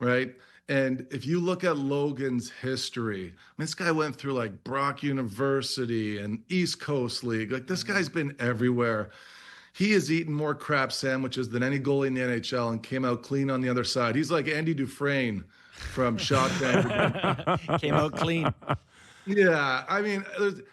right? And if you look at Logan's history, this guy went through like Brock University and East Coast League. Like this guy's been everywhere. He has eaten more crap sandwiches than any goalie in the NHL and came out clean on the other side. He's like Andy Dufresne from Shawshank. Came out clean. Yeah, I mean,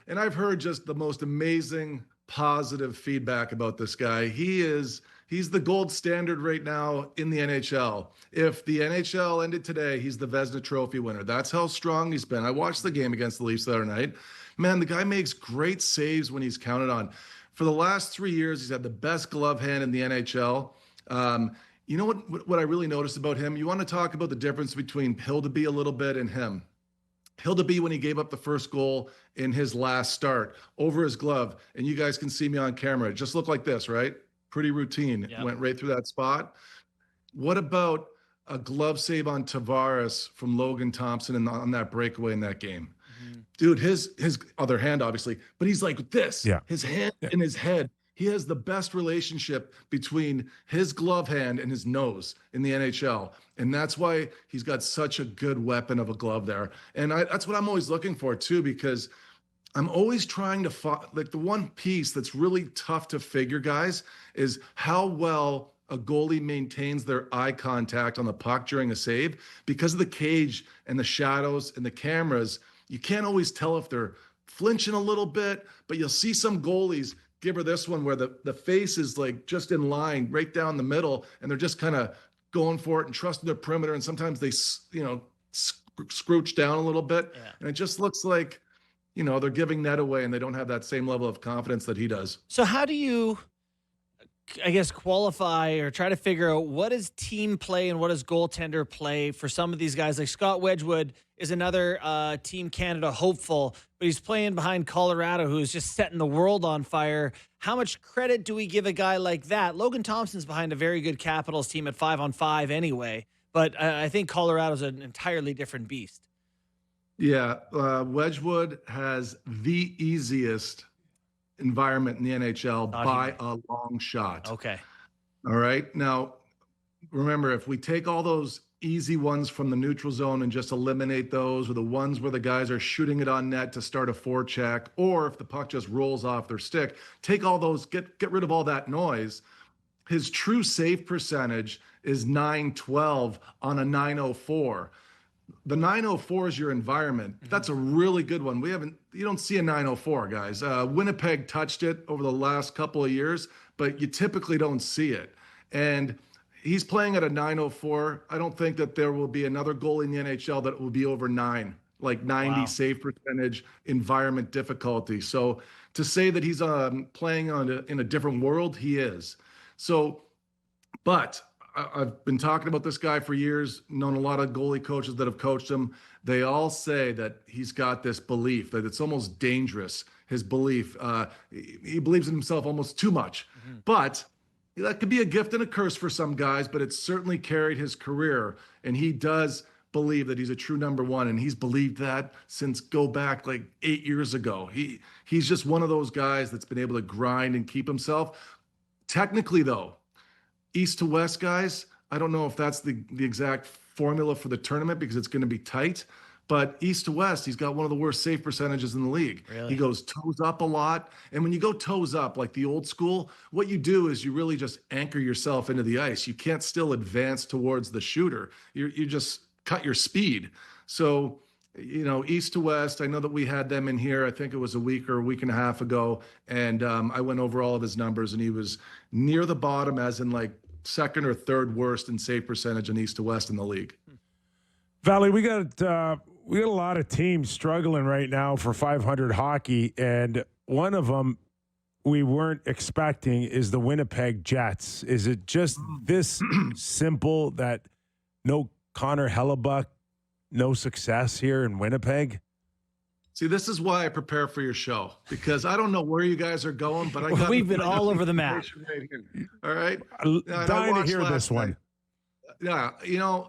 and I've heard just the most amazing positive feedback about this guy. He's the gold standard right now in the NHL. If the NHL ended today, he's the Vezina Trophy winner. That's how strong he's been. I watched the game against the Leafs the other night. Man, the guy makes great saves when he's counted on. For the last 3 years, he's had the best glove hand in the NHL. You know what I really noticed about him? You want to talk about the difference between Hellebuyck a little bit and him. Hellebuyck, when he gave up the first goal in his last start, over his glove, and you guys can see me on camera, it just looked like this, right? Pretty routine. Yep. Went right through that spot. What about a glove save on Tavares from Logan Thompson on that breakaway in that game? Mm-hmm. Dude, his other hand, obviously, but he's like this. Yeah. His hand in his head. He has the best relationship between his glove hand and his nose in the NHL. And that's why he's got such a good weapon of a glove there. And that's what I'm always looking for, too, because I'm always trying to the one piece that's really tough to figure, guys, is how well a goalie maintains their eye contact on the puck during a save. Because of the cage and the shadows and the cameras, you can't always tell if they're flinching a little bit, but you'll see some goalies give her this one where the face is like just in line right down the middle, and they're just kind of going for it and trusting their perimeter. And sometimes they, scrooch down a little bit, and it just looks like, they're giving net away and they don't have that same level of confidence that he does. So how do you, I guess, qualify or try to figure out what is team play and what is goaltender play for some of these guys? Like Scott Wedgwood is another Team Canada hopeful, but he's playing behind Colorado, who is just setting the world on fire. How much credit do we give a guy like that? Logan Thompson's behind a very good Capitals team at 5-on-5 anyway, but I think Colorado's an entirely different beast. Yeah, Wedgwood has the easiest environment in the NHL by a long shot. Okay. All right. Now, remember, if we take all those easy ones from the neutral zone and just eliminate those, or the ones where the guys are shooting it on net to start a forecheck, or if the puck just rolls off their stick, take all those, get rid of all that noise. his true save percentage is 912 on a 904. The 904 is your environment. That's a really good one. You don't see a 904, guys. Winnipeg touched it over the last couple of years, but you typically don't see it. And he's playing at a 904. I don't think that there will be another goalie in the NHL that will be over 9, like 90 save percentage, environment difficulty. So to say that he's playing in a different world, he is. So, but I've been talking about this guy for years, known a lot of goalie coaches that have coached him. They all say that he's got this belief that it's almost dangerous, his belief. He believes in himself almost too much. But that could be a gift and a curse for some guys, but it's certainly carried his career. And he does believe that he's a true number one, and he's believed that since go back like 8 years ago. He's just one of those guys that's been able to grind and keep himself. Technically, though, East to West guys, I don't know if that's the exact formula for the tournament because it's going to be tight. But East to West, he's got one of the worst save percentages in the league. Really? He goes toes up a lot. And when you go toes up, like the old school, what you do is you really just anchor yourself into the ice. You can't still advance towards the shooter. You just cut your speed. So, East to West, I know that we had them in here. I think it was a week or a week and a half ago. And I went over all of his numbers, and he was near the bottom, as in like second or third worst in save percentage in East to West in the league. Valley, we got a lot of teams struggling right now for 500 hockey, and one of them we weren't expecting is the Winnipeg Jets. Is it just this simple that no Connor Hellebuyck, no success here in Winnipeg? See, this is why I prepare for your show, because I don't know where you guys are going, but we've been all over the map. Right here. All right. Dying to hear this one. Yeah,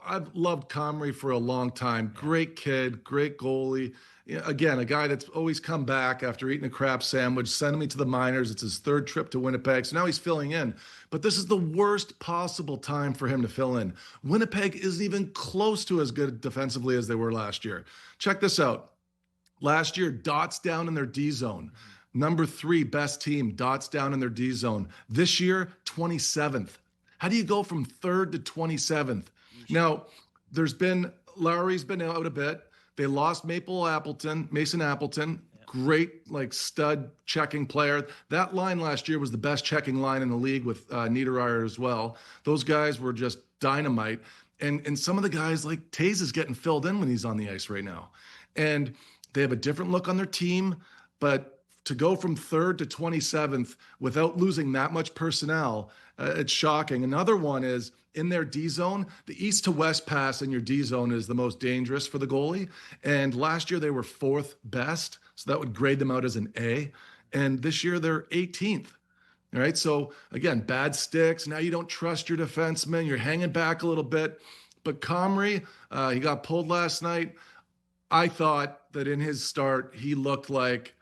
I've loved Comrie for a long time. Great kid, great goalie. Again, a guy that's always come back after eating a crap sandwich, sending me to the minors. It's his third trip to Winnipeg, so now he's filling in. But this is the worst possible time for him to fill in. Winnipeg isn't even close to as good defensively as they were last year. Check this out. Last year, dots down in their D zone. Number 3 best team, dots down in their D zone. This year, 27th. How do you go from 3rd to 27th? Now, Lowry's been out a bit. They lost Mason Appleton, great stud checking player. That line last year was the best checking line in the league with Niederreiter as well. Those guys were just dynamite. And some of the guys like Taze is getting filled in when he's on the ice right now. And they have a different look on their team, but to go from 3rd to 27th without losing that much personnel, it's shocking. Another one is in their D zone, the east to west pass in your D zone is the most dangerous for the goalie. And last year they were 4th best, so that would grade them out as an A. And this year they're 18th. All right. So again, bad sticks. Now you don't trust your defenseman. You're hanging back a little bit. But Comrie, he got pulled last night. I thought that in his start, he looked like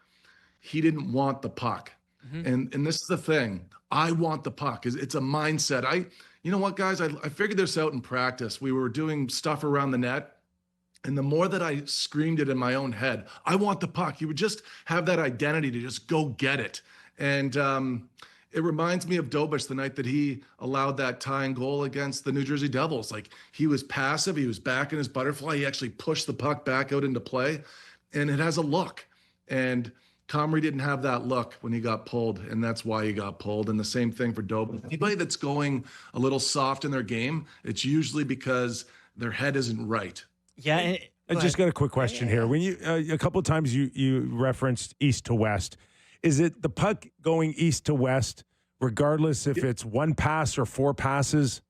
he didn't want the puck. Mm-hmm. And this is the thing. I want the puck. It's a mindset. You know what, guys? I figured this out in practice. We were doing stuff around the net. And the more that I screamed it in my own head, I want the puck. You would just have that identity to just go get it. And it reminds me of Dobich the night that he allowed that tying goal against the New Jersey Devils. Like, he was passive. He was back in his butterfly. He actually pushed the puck back out into play. And it has a look. And Comrie didn't have that look when he got pulled, and that's why he got pulled. And the same thing for Dobich. Anybody that's going a little soft in their game, it's usually because their head isn't right. Yeah. I just got a quick question here. When you a couple of times you referenced east to west, is it the puck going east to west, regardless if it's one pass or 4 passes?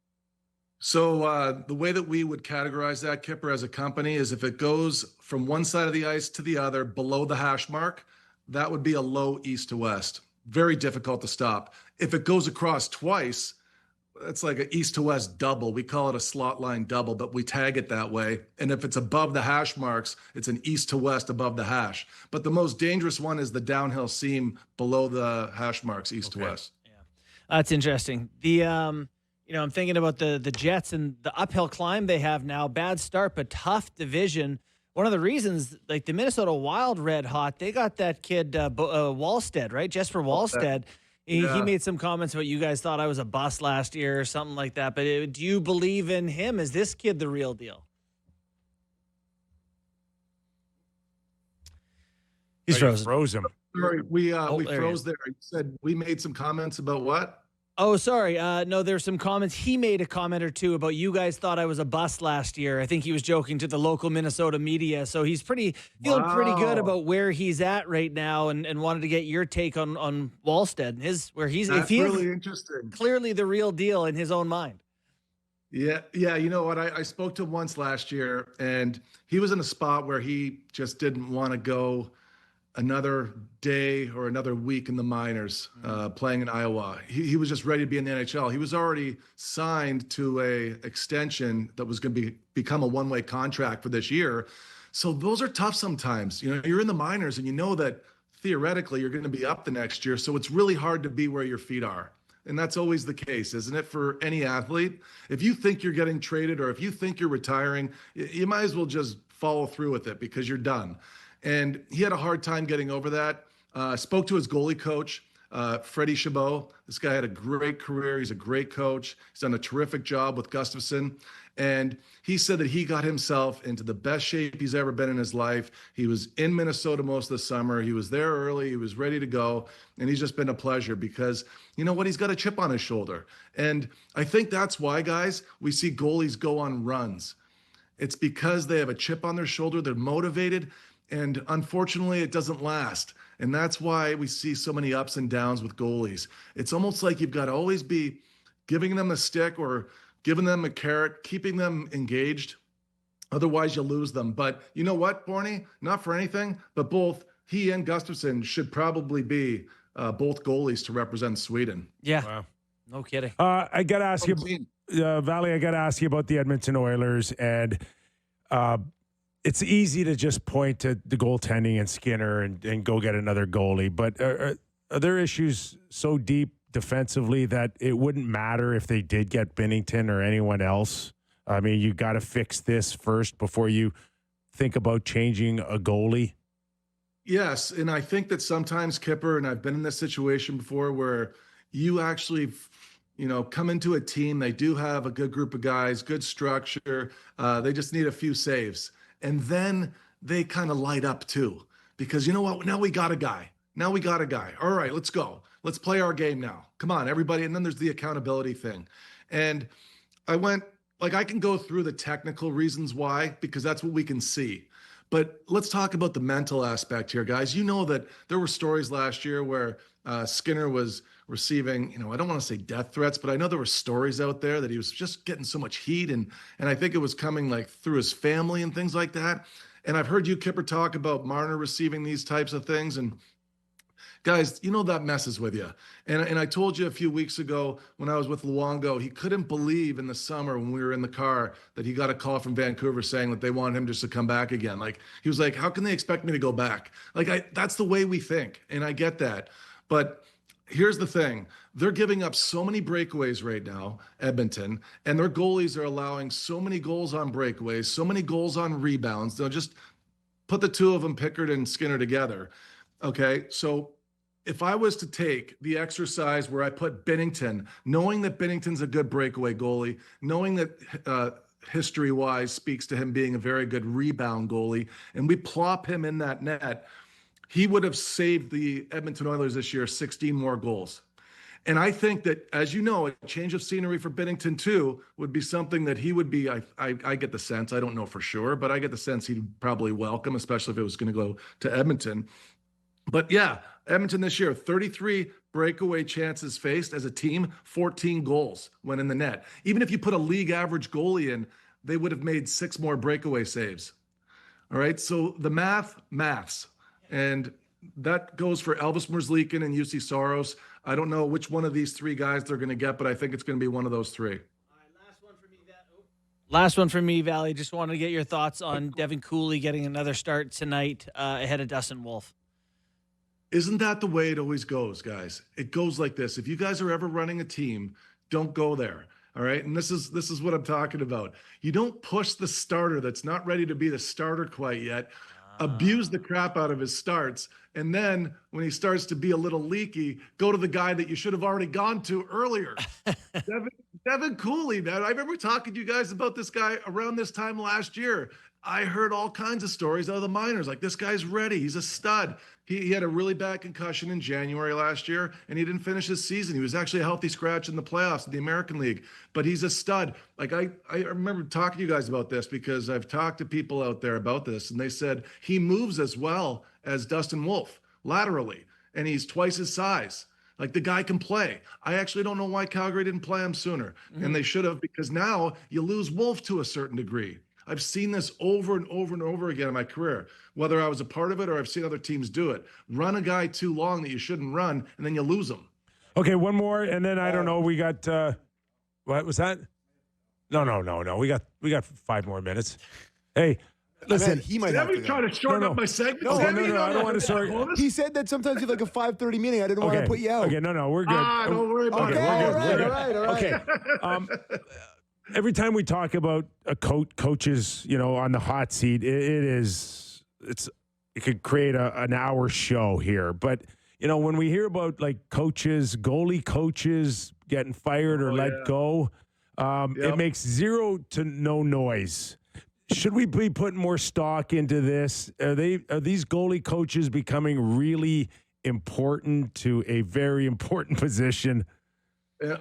So the way that we would categorize that, Kyper, as a company, is if it goes from one side of the ice to the other below the hash mark, that would be a low east to west. Very difficult to stop. If it goes across twice, it's like an east to west double. We call it a slot line double, but we tag it that way. And if it's above the hash marks, it's an east to west above the hash. But the most dangerous one is the downhill seam below the hash marks, east to west. Yeah, that's interesting. I'm thinking about the Jets and the uphill climb they have now. Bad start, but tough division. One of the reasons, the Minnesota Wild red hot, they got that kid Wallstead, right? Jesper Wallstead. He made some comments about you guys thought I was a bust last year or something like that. But do you believe in him? Is this kid the real deal? He's frozen. Froze him. Sorry, we there froze there. You said we made some comments about what? Oh, sorry. No, there's some comments. He made a comment or two about you guys thought I was a bust last year. I think he was joking to the local Minnesota media. So he's feeling pretty good about where he's at right now, and wanted to get your take on Wallstead and That's really interesting. Clearly the real deal in his own mind. Yeah. You know what? I spoke to him once last year, and he was in a spot where he just didn't want to go another day or another week in the minors playing in Iowa. He was just ready to be in the NHL. He was already signed to a extension that was going to become a one-way contract for this year. So those are tough sometimes. You know, you're in the minors and you know that theoretically you're going to be up the next year. So it's really hard to be where your feet are. And that's always the case, isn't it, for any athlete? If you think you're getting traded or if you think you're retiring, you might as well just follow through with it because you're done. And he had a hard time getting over that. Spoke to his goalie coach, Freddie Chabot. This guy had a great career. He's a great coach. He's done a terrific job with Gustafsson. And he said that he got himself into the best shape he's ever been in his life. He was in Minnesota most of the summer. He was there early. He was ready to go. And he's just been a pleasure because, you know what, he's got a chip on his shoulder. And I think that's why, guys, we see goalies go on runs. It's because they have a chip on their shoulder. They're motivated. And unfortunately, it doesn't last. And that's why we see so many ups and downs with goalies. It's almost like you've got to always be giving them a stick or giving them a carrot, keeping them engaged. Otherwise, you lose them. But you know what, Bourne? Not for anything, but both he and Gustafsson should probably be both goalies to represent Sweden. Yeah. Wow. No kidding. I got to ask you, Valley, I got to ask you about the Edmonton Oilers. And it's easy to just point to the goaltending and Skinner and go get another goalie. But are there issues so deep defensively that it wouldn't matter if they did get Binnington or anyone else? I mean, you got to fix this first before you think about changing a goalie. Yes, and I think that sometimes, Kyper, and I've been in this situation before where you actually, you know, come into a team, they do have a good group of guys, good structure, they just need a few saves. And then they kind of light up too, because you know what? Now we got a guy. All right, let's go. Let's play our game now. Come on, everybody. And then there's the accountability thing. And I can go through the technical reasons why, because that's what we can see. But let's talk about the mental aspect here, guys. You know that there were stories last year where Skinner was receiving, you know, I don't want to say death threats, but I know there were stories out there that he was just getting so much heat. And I think it was coming like through his family and things like that. And I've heard you, Kyper, talk about Marner receiving these types of things. And guys, you know that messes with you. And I told you a few weeks ago when I was with Luongo, he couldn't believe in the summer when we were in the car that he got a call from Vancouver saying that they wanted him just to come back again. Like, he was like, how can they expect me to go back? Like, that's the way we think. And I get that. But here's the thing. They're giving up so many breakaways right now, Edmonton, and their goalies are allowing so many goals on breakaways, so many goals on rebounds. They'll just put the two of them, Pickard and Skinner, together. Okay, so if I was to take the exercise where I put Binnington, knowing that Binnington's a good breakaway goalie, knowing that history-wise speaks to him being a very good rebound goalie, and we plop him in that net, he would have saved the Edmonton Oilers this year 16 more goals. And I think that, as you know, a change of scenery for Binnington too would be something that he would be, I get the sense, I don't know for sure, but I get the sense he'd probably welcome, especially if it was going to go to Edmonton. But yeah, Edmonton this year, 33 breakaway chances faced as a team, 14 goals went in the net. Even if you put a league average goalie in, they would have made 6 more breakaway saves. All right, so the maths. And that goes for Elvis Merzlikins and UC Soros. I don't know which one of these 3 guys they're going to get, but I think it's going to be one of those 3. All right, last one for me, Valley. Just wanted to get your thoughts on Devin Cooley getting another start tonight ahead of Dustin Wolf. Isn't that the way it always goes, guys? It goes like this. If you guys are ever running a team, don't go there. All right. And this is what I'm talking about. You don't push the starter that's not ready to be the starter quite yet abuse the crap out of his starts. And then when he starts to be a little leaky, go to the guy that you should have already gone to earlier. Devin Cooley, man. I remember talking to you guys about this guy around this time last year. I heard all kinds of stories out of the minors. Like, this guy's ready. He's a stud. He had a really bad concussion in January last year, and he didn't finish his season. He was actually a healthy scratch in the playoffs of the American League, but he's a stud. Like, I remember talking to you guys about this because I've talked to people out there about this, and they said he moves as well as Dustin Wolf laterally, and he's twice his size. Like, the guy can play. I actually don't know why Calgary didn't play him sooner, and they should have, because now you lose Wolf to a certain degree. I've seen this over and over and over again in my career, whether I was a part of it or I've seen other teams do it. Run a guy too long that you shouldn't run, and then you lose him. Okay, one more, and then I don't know. We got what was that? No. We got 5 more minutes. Hey, listen, he might have to go. Trying to shorten up my segment. No, I don't want to start. He said that sometimes you have like a 5:30 meeting. I didn't want to put you out. Okay, no, we're good. Don't worry about it. All right. Okay. Every time we talk about a coaches, on the hot seat, it could create an hour show here. But when we hear about like goalie coaches getting fired or let go, it makes zero to no noise. Should we be putting more stock into this? Are these goalie coaches becoming really important to a very important position?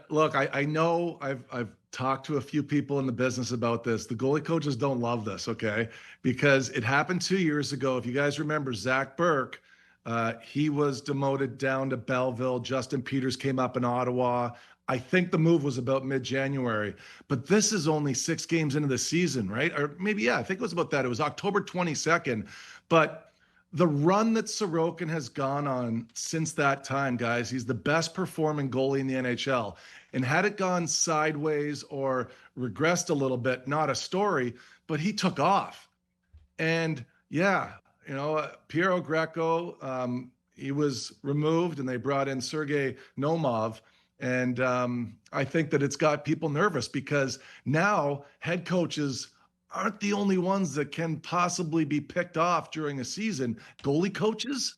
Look, I know I've talked to a few people in the business about this. The goalie coaches don't love this, okay? Because it happened 2 years ago. If you guys remember, Zach Burke, he was demoted down to Belleville. Justin Peters came up in Ottawa. I think the move was about mid-January. But this is only 6 games into the season, right? Or maybe, I think it was about that. It was October 22nd. But the run that Sorokin has gone on since that time, guys, he's the best performing goalie in the NHL. And had it gone sideways or regressed a little bit, not a story, but he took off. And Piero Greco, he was removed and they brought in Sergei Nomov. And I think that it's got people nervous because now head coaches aren't the only ones that can possibly be picked off during a season. Goalie coaches,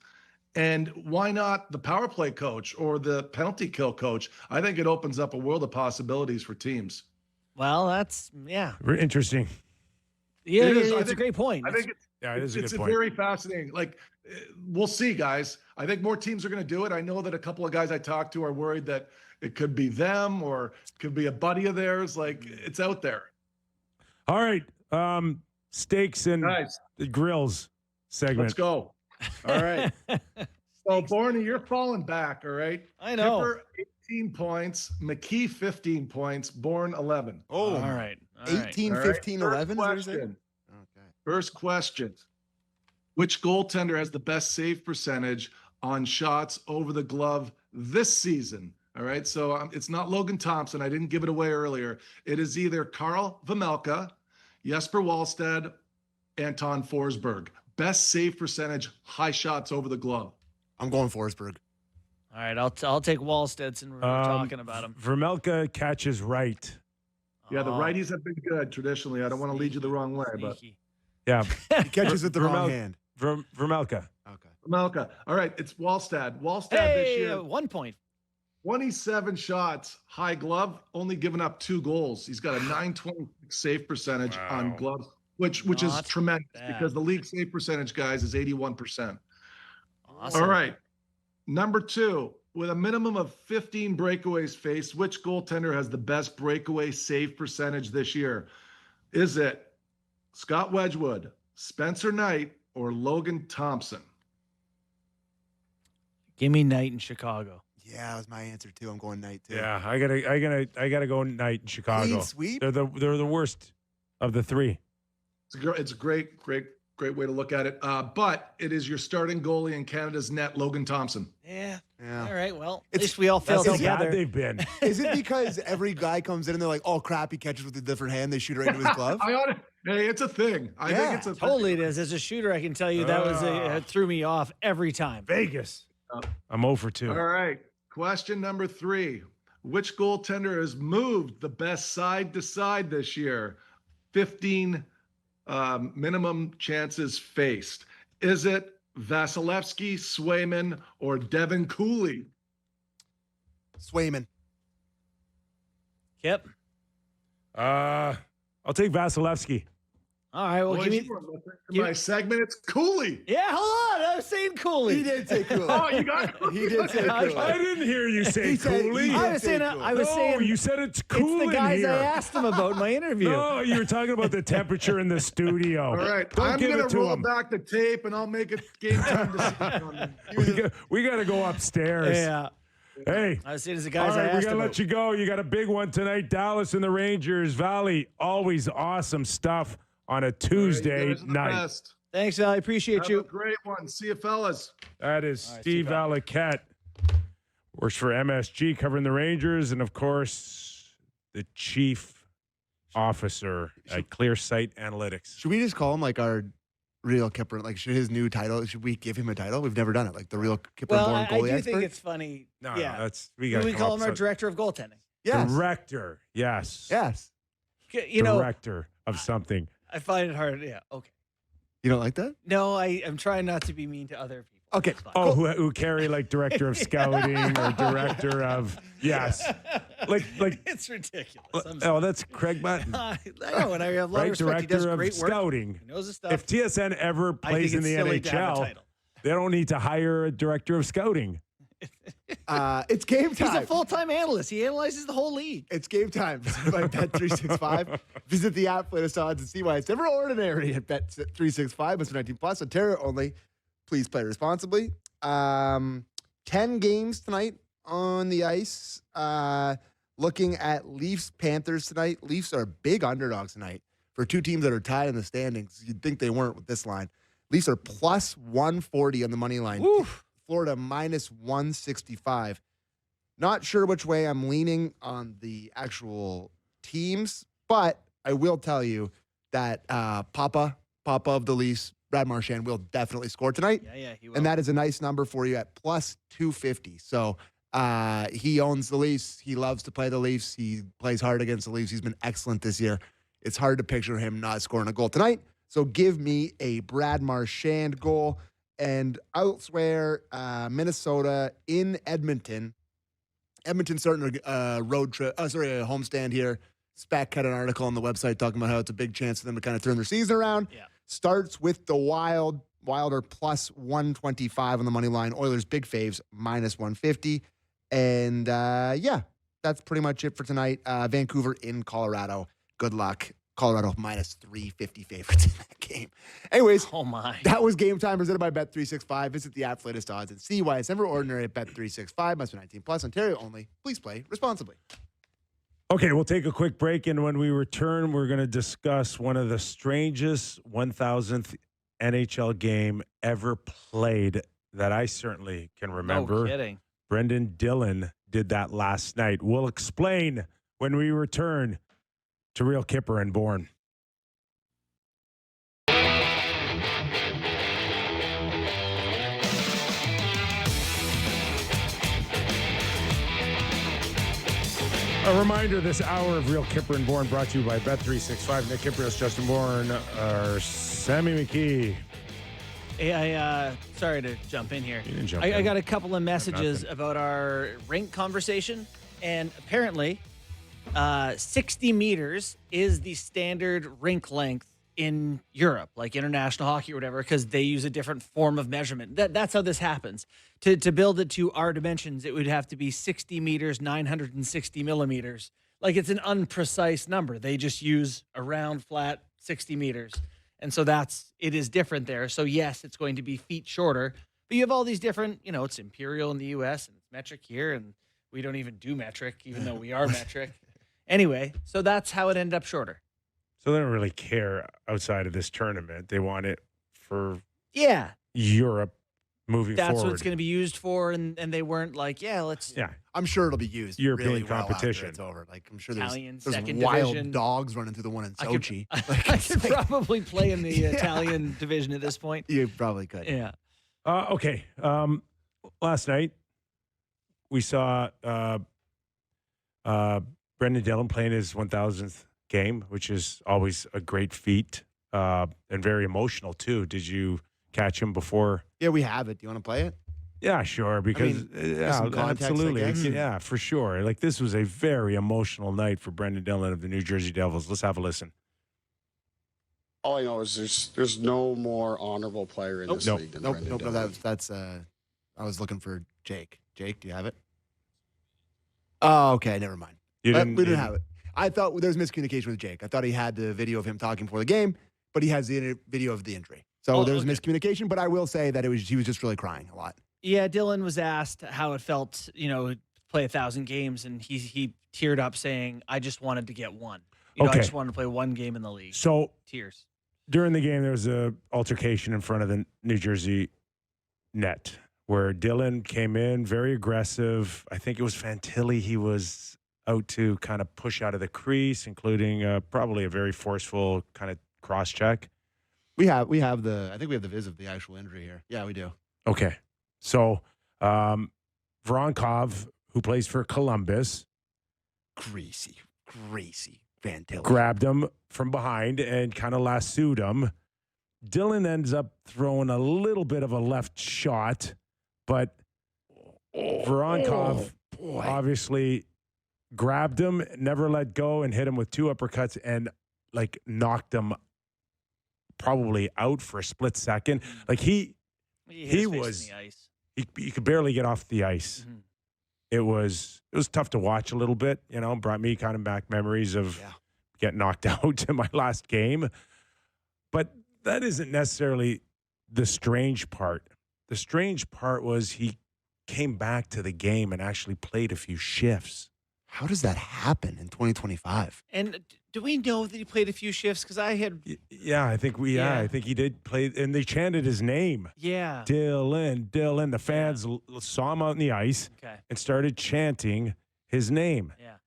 and why not the power play coach or the penalty kill coach? I think it opens up a world of possibilities for teams. Well, that's Interesting. Yeah, it is. it's a great point. I think it is a good it's point. very fascinating. Like, we'll see, guys. I think more teams are going to do it. I know that a couple of guys I talked to are worried that it could be them or it could be a buddy of theirs. Like, it's out there. All right. Steaks and grills segment. Let's go. All right. So, Bourne, you're falling back, all right? I know. Kyper, 18 points. McKee, 15 points. Bourne, 11. Oh, all right. 18, 15, 11? Okay. First question. Which goaltender has the best save percentage on shots over the glove this season? All right. So it's not Logan Thompson. I didn't give it away earlier. It is either Carl Vejmelka, Jesper Wallstedt, Anton Forsberg. Best save percentage, high shots over the glove. I'm going Forsberg. All right, I'll take Wallstedt since we're talking about him. Vermelka catches right. Yeah, the righties have been good traditionally. I don't want to lead you the wrong way, but yeah, he catches with the wrong hand. Vermelka. Okay. Vermelka. All right, it's Wallstedt. Wallstedt this year, 1 point. 27 shots, high glove, only giving up 2 goals. He's got a 926 save percentage on gloves, which is tremendous because the league save percentage, guys, is 81%. Awesome. All right. Number 2, with a minimum of 15 breakaways faced, which goaltender has the best breakaway save percentage this year? Is it Scott Wedgwood, Spencer Knight, or Logan Thompson? Give me Knight in Chicago. Yeah, that was my answer too. I'm going Knight too. Yeah, I gotta go Knight in Chicago. Clean sweep. They're the worst of the 3. It's a great way to look at it. But it is your starting goalie in Canada's net, Logan Thompson. Yeah. Yeah. All right. Well, at least we all feel That's how together. bad they've been. Is it because every guy comes in and they're like, "Oh crap, he catches with a different hand"? They shoot it right into his glove. Hey, it's a thing. I think it's a Totally, it is. As a shooter, I can tell you that it threw me off every time. Vegas. I'm 0 for 2. All right. Question number 3. Which goaltender has moved the best side to side this year? 15 minimum chances faced. Is it Vasilevsky, Swayman, or Devin Cooley? Swayman. Kip. I'll take Vasilevsky. All right. Well, Boys, give me. you wanna listen to my segment. It's Cooley. Yeah, hold on. I was saying Cooley. He did say Cooley. Oh, you got it. He did say Cooley. I didn't hear you say He said- Cooley. he I did was say saying. Cooley. I was No, saying. you said it's cool It's the guys in here. I asked him about in my interview. No, you were talking about the temperature in the studio. All right, Don't I'm give going it to to roll him. back the tape, and I'll make it game time decision. We got to go upstairs. Yeah. Hey. I was saying as the All guys I right, we asked got to about. let you go. You got a big one tonight. Dallas and the Rangers. Valley, always awesome stuff on a Tuesday You guys are the night. best. Thanks, Valley. Appreciate Have you. a great one. See you, fellas. That is All right, Steve Steve Valiquette. Works for MSG covering the Rangers. And, of course, the chief officer at Clear Sight Analytics. Should we just call him like our real Kipper? Like, should his new title? Should we give him a title? We've never done it. Like the real Kipper Well, Bourne I goalie do expert. think it's funny. No, yeah. that's we Do got. we call him our director of goaltending? Yes. Director. Yes. Yes. You know, Director of something. I find it hard. Yeah. Okay. You don't like that? No, I'm trying not to be mean to other people. Okay. It's fine. Oh, who carry like director of scouting or director of like It's ridiculous. I'm oh, that's Craig Button, I know, and I have a lot right? of respect. He does Director of great work. scouting. He knows his stuff. If TSN ever I plays think in it's the silly to have a NHL, title. they don't need to hire a director of scouting. It's game He's time. a full-time analyst. He analyzes the whole league. It's game time. By Bet365. Visit the app, latest odds, and see why it's never ordinary at Bet365. It's 19 plus. Ontario only. Please play responsibly. 10 games tonight on the ice. Looking at Leafs Panthers tonight. Leafs are big underdogs tonight for two teams that are tied in the standings. You'd think they weren't with this line. Leafs are plus 140 on the money line. Oof. Florida minus 165. Not sure which way I'm leaning on the actual teams, but I will tell you that Papa of the Leafs, Brad Marchand, will definitely score tonight. Yeah, he will. And that is a nice number for you at plus 250. So he owns the Leafs. He loves to play the Leafs. He plays hard against the Leafs. He's been excellent this year. It's hard to picture him not scoring a goal tonight. So give me a Brad Marchand goal. And elsewhere, Minnesota in Edmonton. Edmonton starting a road trip. A homestand here. Spec had an article on the website talking about how it's a big chance for them to kind of turn their season around. Yeah. Starts with the Wild. Wild are plus 125 on the money line. Oilers big faves minus 150. And that's pretty much it for tonight. Vancouver in Colorado. Good luck. Colorado minus 350 favorites in that game. Anyways, Oh my. that was Game Time presented by Bet365. Visit the app's latest odds and see why it's never ordinary at Bet365. Must be 19 plus. Ontario only. Please play responsibly. Okay, we'll take a quick break, and when we return, we're going to discuss one of the strangest 1,000th NHL game ever played that I certainly can remember. No kidding. Brendan Dillon did that last night. We'll explain when we return to Real Kyper and Bourne. A reminder, this hour of Real Kyper and Bourne brought to you by Bet365. Nick Kypreos, Justin Bourne, Sammy McKee. Hey, sorry to jump in here. You didn't jump I in. got a couple of messages nothing. about our rink conversation, and apparently 60 meters is the standard rink length in Europe, like international hockey or whatever, because they use a different form of measurement. That's how this happens. To build it to our dimensions, it would have to be 60 meters, 960 millimeters. Like, it's an unprecise number. They just use a round, flat 60 meters. And so it is different there. So yes, it's going to be feet shorter, but you have all these different, it's imperial in the US and it's metric here. And we don't even do metric, even though we are metric. Anyway, so that's how it ended up shorter. So they don't really care outside of this tournament. They want it for Yeah. Europe moving That's forward. what it's going to be used for. And they weren't like, let's. Yeah. I'm sure it'll be used European really well after competition. it's over. Like, I'm sure Italian there's second wild division. dogs running through the one in I could, Sochi. I could probably play in the Yeah. Italian division at this point. You probably could. Yeah. Okay. Last night we saw Brendan Dillon playing his 1,000th game, which is always a great feat and very emotional too. Did you catch him before. Yeah, we have it. Do you want to play it? Yeah, sure. Because some context, absolutely, I guess. yeah, for sure. Like this was a very emotional night for Brendan Dillon of the New Jersey Devils. Let's have a listen. All I know is there's no more honorable player in this league than Brendan Dillon. No, that's I was looking for Jake. Jake, do you have it? Oh, okay, never mind. We didn't have it. I thought there was miscommunication with Jake. I thought he had the video of him talking before the game, but he has the video of the injury. So there was miscommunication, but I will say that he was just really crying a lot. Yeah, Dylan was asked how it felt, to play 1,000 games, and he teared up saying, "I just wanted to get one. I just wanted to play one game in the league." So tears. During the game, there was a altercation in front of the New Jersey net where Dylan came in very aggressive. I think it was Fantilli he was out to kind of push out of the crease, including probably a very forceful kind of cross check. I think we have the viz of the actual injury here. Yeah, we do. Okay. So Voronkov, who plays for Columbus, Greasy Fantilli grabbed him from behind and kind of lassoed him. Dylan ends up throwing a little bit of a left shot, but Voronkov obviously grabbed him, never let go, and hit him with 2 uppercuts and like knocked him probably out for a split second. Like he was, he could barely get off the ice. Mm-hmm. It was tough to watch a little bit, brought me kind of back memories of getting knocked out in my last game. But that isn't necessarily the strange part. The strange part was he came back to the game and actually played a few shifts. How does that happen in 2025? And do we know that he played a few shifts? Because I had... Yeah, I think I think he did play, and they chanted his name. Yeah. Dylan. The fans saw him out in the ice and started chanting his name. Yeah.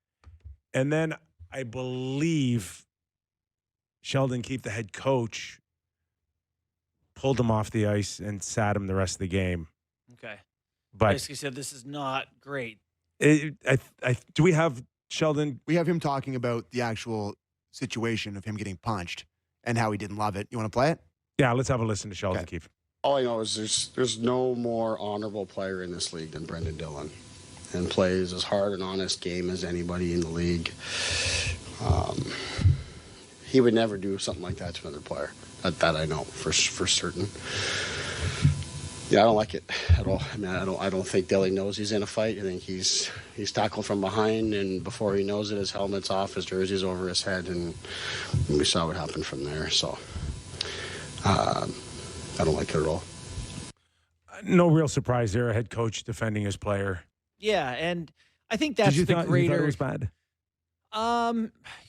And then I believe Sheldon Keefe, the head coach, pulled him off the ice and sat him the rest of the game. Okay. But basically said, this is not great. Do we have Sheldon? We have him talking about the actual situation of him getting punched and how he didn't love it. You want to play it? Yeah, let's have a listen to Sheldon Keefe. All I know is there's no more honorable player in this league than Brendan Dillon, and plays as hard an honest game as anybody in the league. He would never do something like that to another player. That I know for certain. Yeah, I don't like it at all. I mean, I don't think Dillion knows he's in a fight. I think he's tackled from behind, and before he knows it, his helmet's off, his jersey's over his head, and we saw what happened from there. So I don't like it at all. No real surprise there. A head coach defending his player. Yeah, and I think that's the greater. You thought it was bad?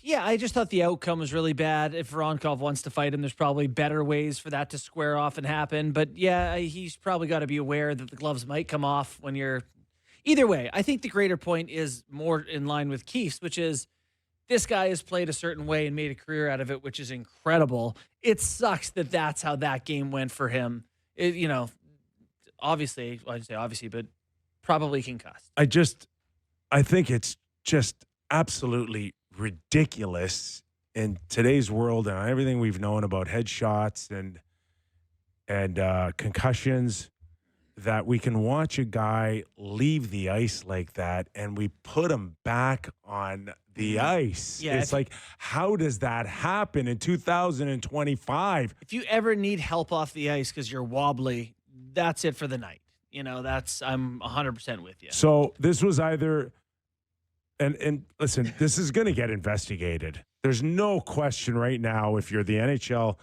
Yeah, I just thought the outcome was really bad. If Voronkov wants to fight him, there's probably better ways for that to square off and happen. But yeah, he's probably got to be aware that the gloves might come off when you're. Either way, I think the greater point is more in line with Keefe's, which is this guy has played a certain way and made a career out of it, which is incredible. It sucks that that's how that game went for him. Obviously, well, I didn't say obviously, but probably concussed. I think it's just absolutely ridiculous in today's world and everything we've known about headshots and concussions that we can watch a guy leave the ice like that and we put him back on the ice. Yeah, it's like, how does that happen in 2025? If you ever need help off the ice because you're wobbly, that's it for the night. I'm 100% with you. So this was either... And listen, this is going to get investigated. There's no question right now, if you're the NHL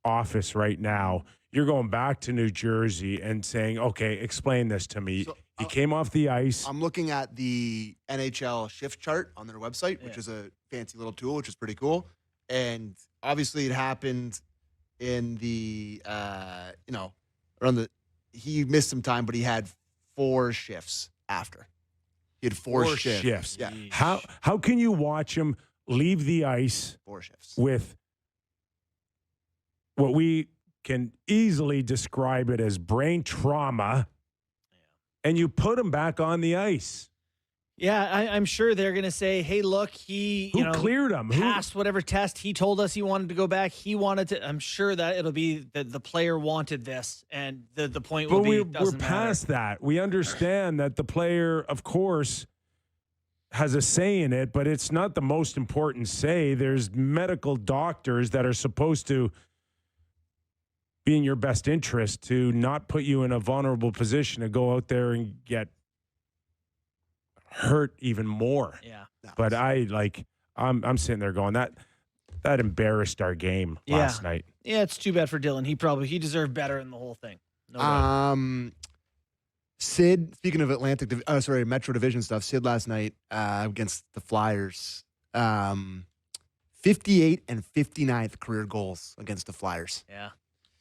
office right now, you're going back to New Jersey and saying, okay, explain this to me. So, he came off the ice. I'm looking at the NHL shift chart on their website, which is a fancy little tool, which is pretty cool. And obviously it happened in the, he missed some time, but he had 4 shifts after. He had 4 shifts. Yeah. How can you watch him leave the ice 4 shifts with what we can easily describe it as brain trauma, and you put him back on the ice? Yeah, I'm sure they're going to say, hey, look, he Who cleared him? passed whatever test. He told us he wanted to go back. He wanted to. I'm sure that it'll be that the player wanted this, and the point will be, But we're past that. We understand that the player, of course, has a say in it, but it's not the most important say. There's medical doctors that are supposed to be in your best interest to not put you in a vulnerable position to go out there and get hurt even more. Yeah. But I'm sitting there going, that embarrassed our game last night. Yeah, it's too bad for Dillion. He deserved better in the whole thing. No doubt. Sid, speaking of Metro Division stuff, Sid last night against the Flyers, 58 and 59th career goals against the Flyers. Yeah.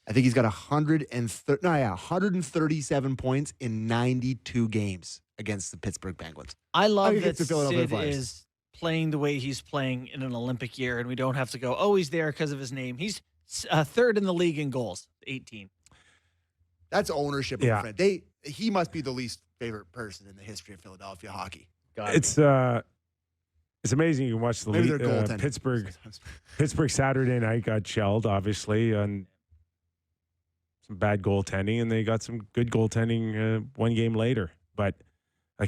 I think he's got 137 points in 92 games against the Pittsburgh Penguins. I love that against the Philadelphia Sid Flyers. is playing the way he's playing in an Olympic year, and we don't have to go, oh, he's there because of his name. He's third in the league in goals, 18. That's ownership. Yeah. Friend. He must be the least favorite person in the history of Philadelphia hockey. It's amazing. You can watch the Maybe league. they're goaltending. Pittsburgh Saturday night got shelled, obviously, on some bad goaltending, and they got some good goaltending one game later. But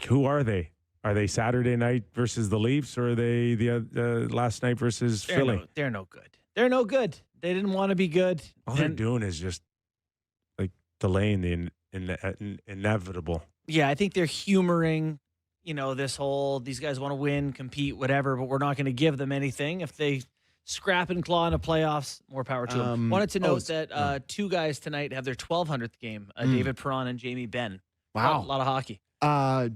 who are they? Are they Saturday night versus the Leafs, or are they the last night versus Philly? They're no good. They're no good. They didn't want to be good. All they're doing is just delaying the inevitable. Yeah, I think they're humoring, this whole, these guys want to win, compete, whatever, but we're not going to give them anything. If they scrap and claw in the playoffs, more power to them. Wanted to note that two guys tonight have their 1,200th game, David Perron and Jamie Benn. Wow. A lot of hockey.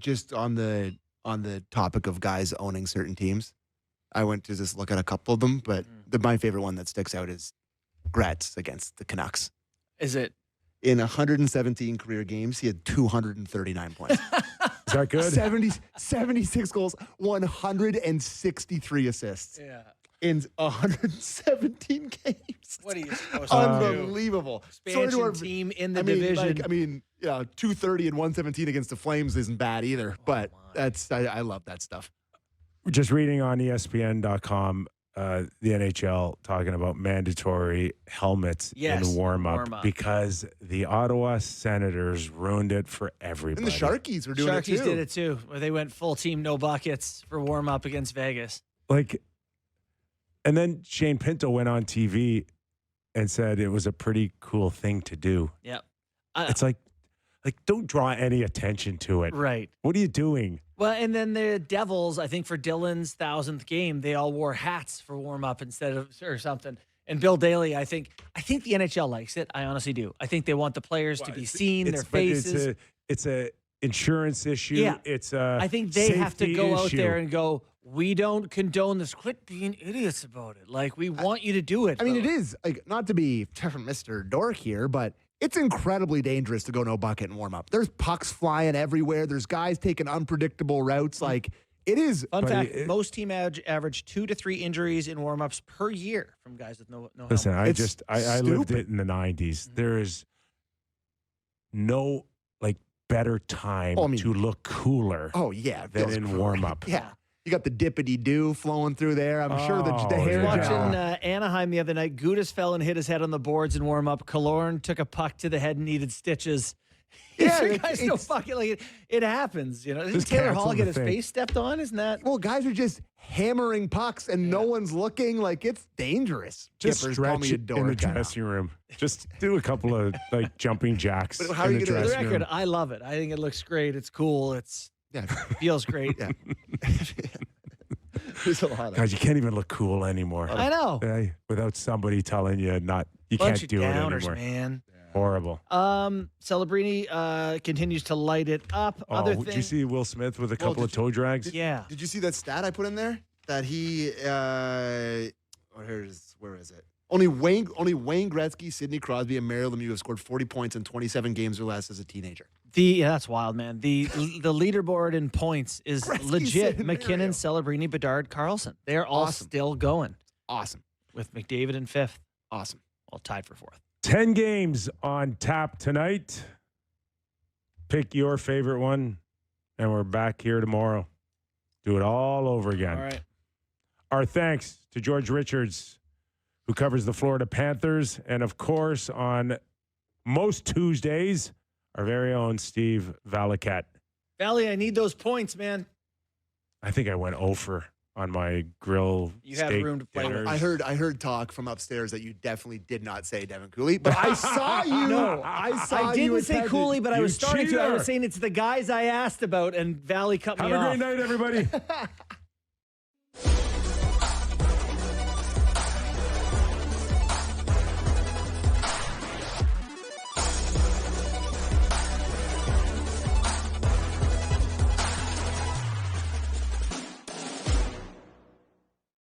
Just on the topic of guys owning certain teams, I went to just look at a couple of them, but my favorite one that sticks out is Gretz against the Canucks. Is it? In 117 career games, he had 239 points. Is that good? 76 goals, 163 assists. Yeah. In 117 games. What are you supposed to Unbelievable. do? Expansion team in the division. 230 and 117 against the Flames isn't bad either. But I love that stuff. Just reading on ESPN.com, the NHL talking about mandatory helmets in warm-up because the Ottawa Senators ruined it for everybody. And the Sharkies were doing it too. Sharkies did it too, where they went full team, no buckets for warm-up against Vegas. And then Shane Pinto went on TV and said it was a pretty cool thing to do. Yep. It's like don't draw any attention to it. Right. What are you doing? Well, and then the Devils, I think for Dylan's 1,000th game, they all wore hats for warm-up instead of or something. And Bill Daly, I think the NHL likes it. I honestly do. I think they want the players to be seen, their faces. It's a insurance issue. Yeah. It's a I think they have to go out issue. there and go, we don't condone this. Quit being idiots about it. We want you to do it. I mean, it is, not to be Mr. Dork here, but it's incredibly dangerous to go no bucket and warm up. There's pucks flying everywhere. There's guys taking unpredictable routes. It is. Fun fact, most team average 2 to 3 injuries in warm-ups per year from guys with no Listen, helmet. I lived it in the 90s. There is no better time to look cooler than in warm-up. Yeah. You got the dippity-doo flowing through there. I'm sure the hair Watching gel. Anaheim the other night, Gudas fell and hit his head on the boards in warm-up. Killorn took a puck to the head and needed stitches. Yeah, guys don't fucking it happens. Didn't Taylor Hall get his face stepped on? Isn't that? Well, guys are just hammering pucks and no one's looking. It's dangerous. Just Kippers, stretch call me a in the dork. dressing room. Just do a couple of jumping jacks. But how in are you the gonna- For the dressing record, room. I love it. I think it looks great. It's cool. Feels great. Yeah. There's a lot of God, you can't even look cool anymore. I know. Without somebody telling you you Bunch can't of do downers, it anymore. man. Horrible. Celebrini continues to light it up. Other Did you thing, see Will Smith with a couple of did toe drags? yeah. Did you see that stat I put in there? That he, where is it? Only Wayne Gretzky, Sidney Crosby, and Mario Lemieux have scored 40 points in 27 games or less as a teenager. That's wild, man. The leaderboard in points is Gretzky, legit. Sid, Mario. McKinnon, Celebrini, Bedard, Carlson. They're all Awesome. still going Awesome. with McDavid in 5th. Awesome. All tied for 4th. 10 games on tap tonight. Pick your favorite one, and we're back here tomorrow. Do it all over again. All right. Our thanks to George Richards, who covers the Florida Panthers. And, of course, on most Tuesdays, our very own Steve Valiquette. Valley, I need those points, man. I think I went over on my grill. You have steak room to play with. dinners. I heard talk from upstairs that you definitely did not say Devin Cooley, but I saw you. No, I saw I you didn't say attended. Cooley, but I You was starting to. I cheater. was saying it's the guys I asked about, and Valley cut me Have off. a great night, everybody.